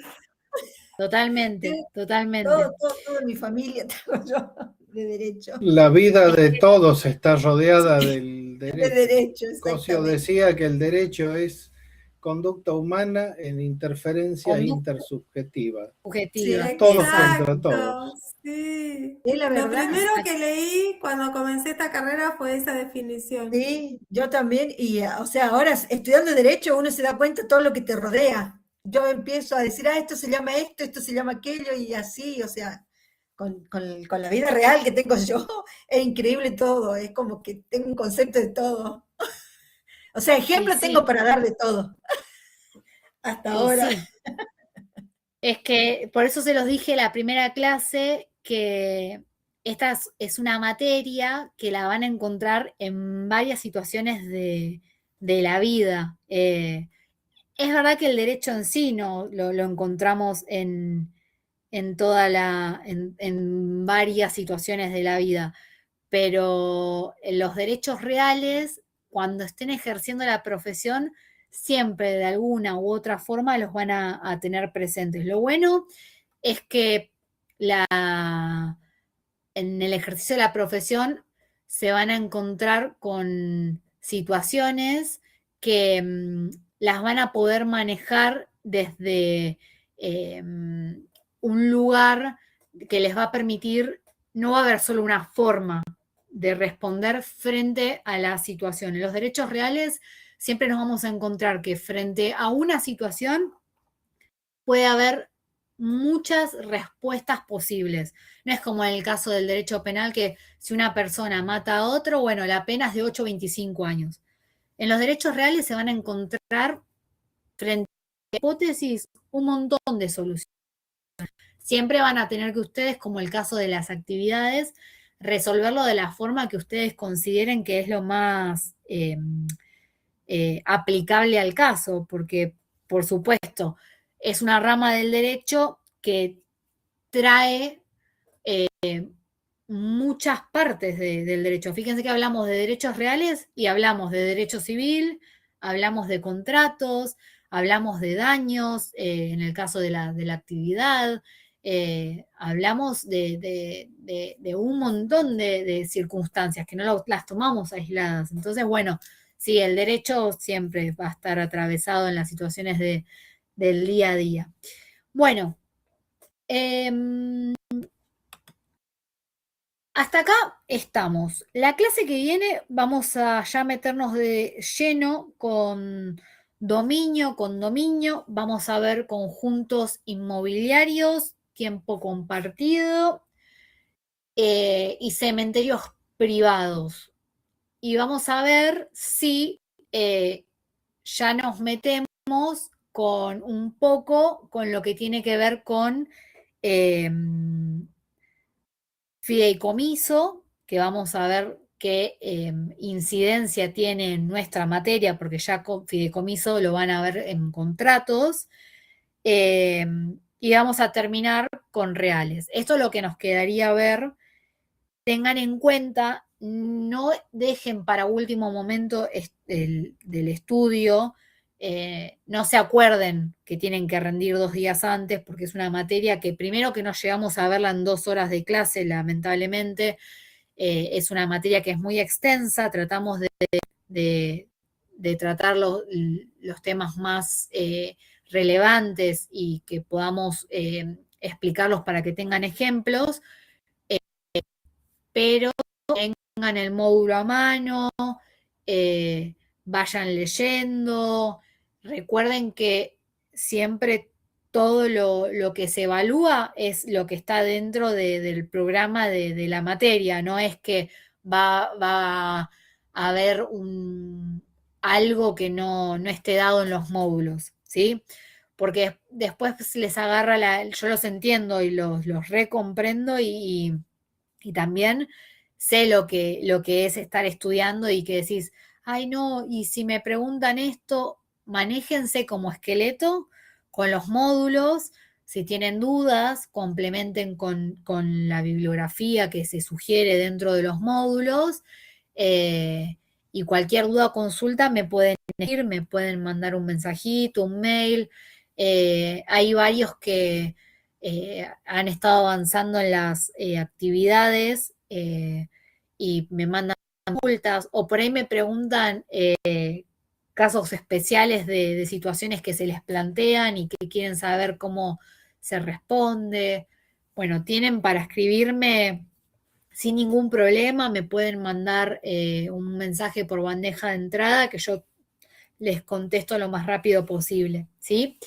Totalmente. Toda mi familia tengo yo de derecho. La vida de todos está rodeada del derecho. De derecho, Cosio decía que el derecho es conducta humana en interferencia intersubjetiva. Subjetiva. Todos contra todos. Sí. Es la verdad. Lo primero que leí cuando comencé esta carrera fue esa definición. Sí, yo también. Y, o sea, ahora estudiando Derecho uno se da cuenta de todo lo que te rodea. Yo empiezo a decir, esto se llama esto se llama aquello, y así, o sea, con la vida real que tengo yo, es increíble todo. Es como que tengo un concepto de todo. O sea, ejemplos tengo para dar de todo. Hasta ahora. Sí. Es que por eso se los dije la primera clase que esta es una materia que la van a encontrar en varias situaciones de la vida. Es verdad que el derecho en sí no lo encontramos en varias situaciones de la vida, pero los derechos reales, cuando estén ejerciendo la profesión, siempre de alguna u otra forma los van a tener presentes. Lo bueno es que en el ejercicio de la profesión se van a encontrar con situaciones que las van a poder manejar desde un lugar que les va a permitir no va a haber solo una forma de responder frente a la situación. En los derechos reales siempre nos vamos a encontrar que frente a una situación puede haber muchas respuestas posibles. No es como en el caso del derecho penal que si una persona mata a otro, bueno, la pena es de 8 a 25 años. En los derechos reales se van a encontrar frente a hipótesis un montón de soluciones. Siempre van a tener que ustedes, como el caso de las actividades, resolverlo de la forma que ustedes consideren que es lo más aplicable al caso, porque, por supuesto, es una rama del derecho que trae muchas partes del derecho. Fíjense que hablamos de derechos reales y hablamos de derecho civil, hablamos de contratos, hablamos de daños, en el caso de la actividad, hablamos de un montón de circunstancias que no las tomamos aisladas. Entonces, bueno, sí, el derecho siempre va a estar atravesado en las situaciones del día a día. Bueno, hasta acá estamos. La clase que viene vamos a ya meternos de lleno con condominio, vamos a ver conjuntos inmobiliarios, tiempo compartido y cementerios privados. Y vamos a ver si ya nos metemos con un poco con lo que tiene que ver con fideicomiso, que vamos a ver qué incidencia tiene en nuestra materia, porque ya con fideicomiso lo van a ver en contratos, y vamos a terminar con reales. Esto es lo que nos quedaría ver. Tengan en cuenta, no dejen para último momento del estudio, no se acuerden que tienen que rendir 2 días antes, porque es una materia que primero que no llegamos a verla en 2 horas de clase, lamentablemente, es una materia que es muy extensa, tratamos de tratar los temas más relevantes y que podamos explicarlos para que tengan ejemplos, pero tengan el módulo a mano, vayan leyendo, recuerden que siempre todo lo que se evalúa es lo que está dentro del programa de la materia, no es que va a haber algo que no esté dado en los módulos, ¿sí? Porque después les agarra yo los entiendo y los recomprendo y también sé lo que es estar estudiando y que decís, ay no, y si me preguntan esto, manéjense como esqueleto con los módulos, si tienen dudas, complementen con la bibliografía que se sugiere dentro de los módulos, y cualquier duda o consulta me pueden ir, me pueden mandar un mensajito, un mail. Hay varios que han estado avanzando en las actividades y me mandan consultas, o por ahí me preguntan casos especiales de situaciones que se les plantean y que quieren saber cómo se responde. Bueno, tienen para escribirme sin ningún problema, me pueden mandar un mensaje por bandeja de entrada que yo les contesto lo más rápido posible, ¿sí?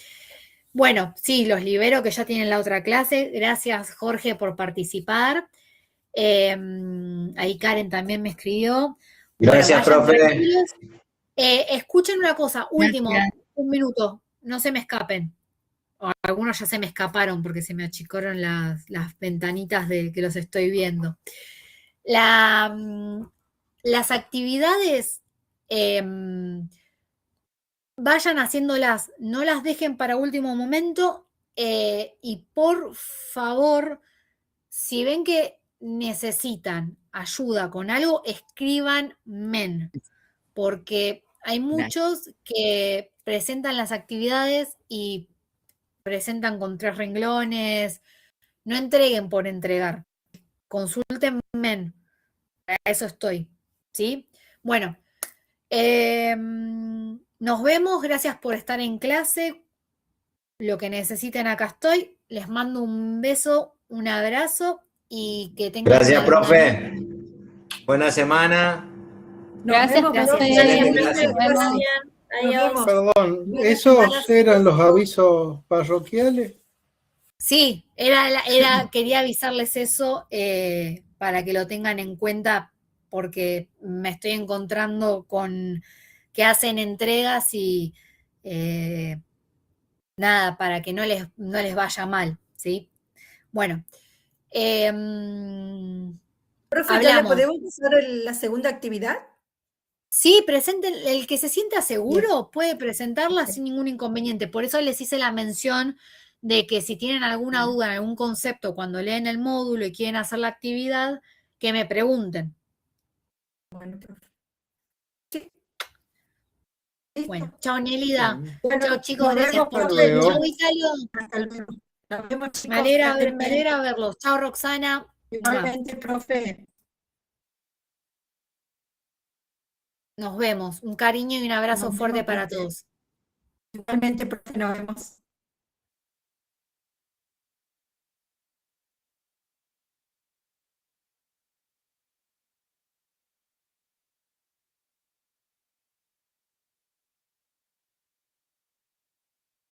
Bueno, sí, los libero que ya tienen la otra clase. Gracias, Jorge, por participar. Ahí Karen también me escribió. Gracias, bueno, profe. Escuchen una cosa, último, un minuto, no se me escapen. O algunos ya se me escaparon porque se me achicaron las ventanitas de que los estoy viendo. Las actividades, vayan haciéndolas, no las dejen para último momento, y por favor, si ven que necesitan ayuda con algo, escriban men, porque hay muchos que presentan las actividades y presentan con 3 renglones. No entreguen por entregar, consulten men, para eso estoy, ¿sí? Bueno, nos vemos, gracias por estar en clase. Lo que necesiten acá estoy. Les mando un beso, un abrazo y que tengan Gracias, una profe. Buena semana. Gracias, gracias. profe. Excelente, gracias. Nos vemos. Adiós. Perdón, ¿esos eran los avisos parroquiales? Sí, quería avisarles eso para que lo tengan en cuenta, porque me estoy encontrando con que hacen entregas y nada, para que no les vaya mal, ¿sí? Bueno, Profe, ¿ya le hablamos. podemos pasar la segunda actividad? Sí, presenten, el que se sienta seguro puede presentarla sin ningún inconveniente. Por eso les hice la mención de que si tienen alguna duda en algún concepto cuando leen el módulo y quieren hacer la actividad, que me pregunten. Bueno, profe. Bueno, chao Nelida. Bueno, Chao chicos, nos gracias vemos por pronto. todo. Chao Italio. Hasta luego. Nos vemos, chicos. Me alegra verlos. Chao Roxana. Igualmente, profe. Nos vemos. Un cariño y un abrazo Nos fuerte vemos, para profe. todos. Igualmente, profe, nos vemos.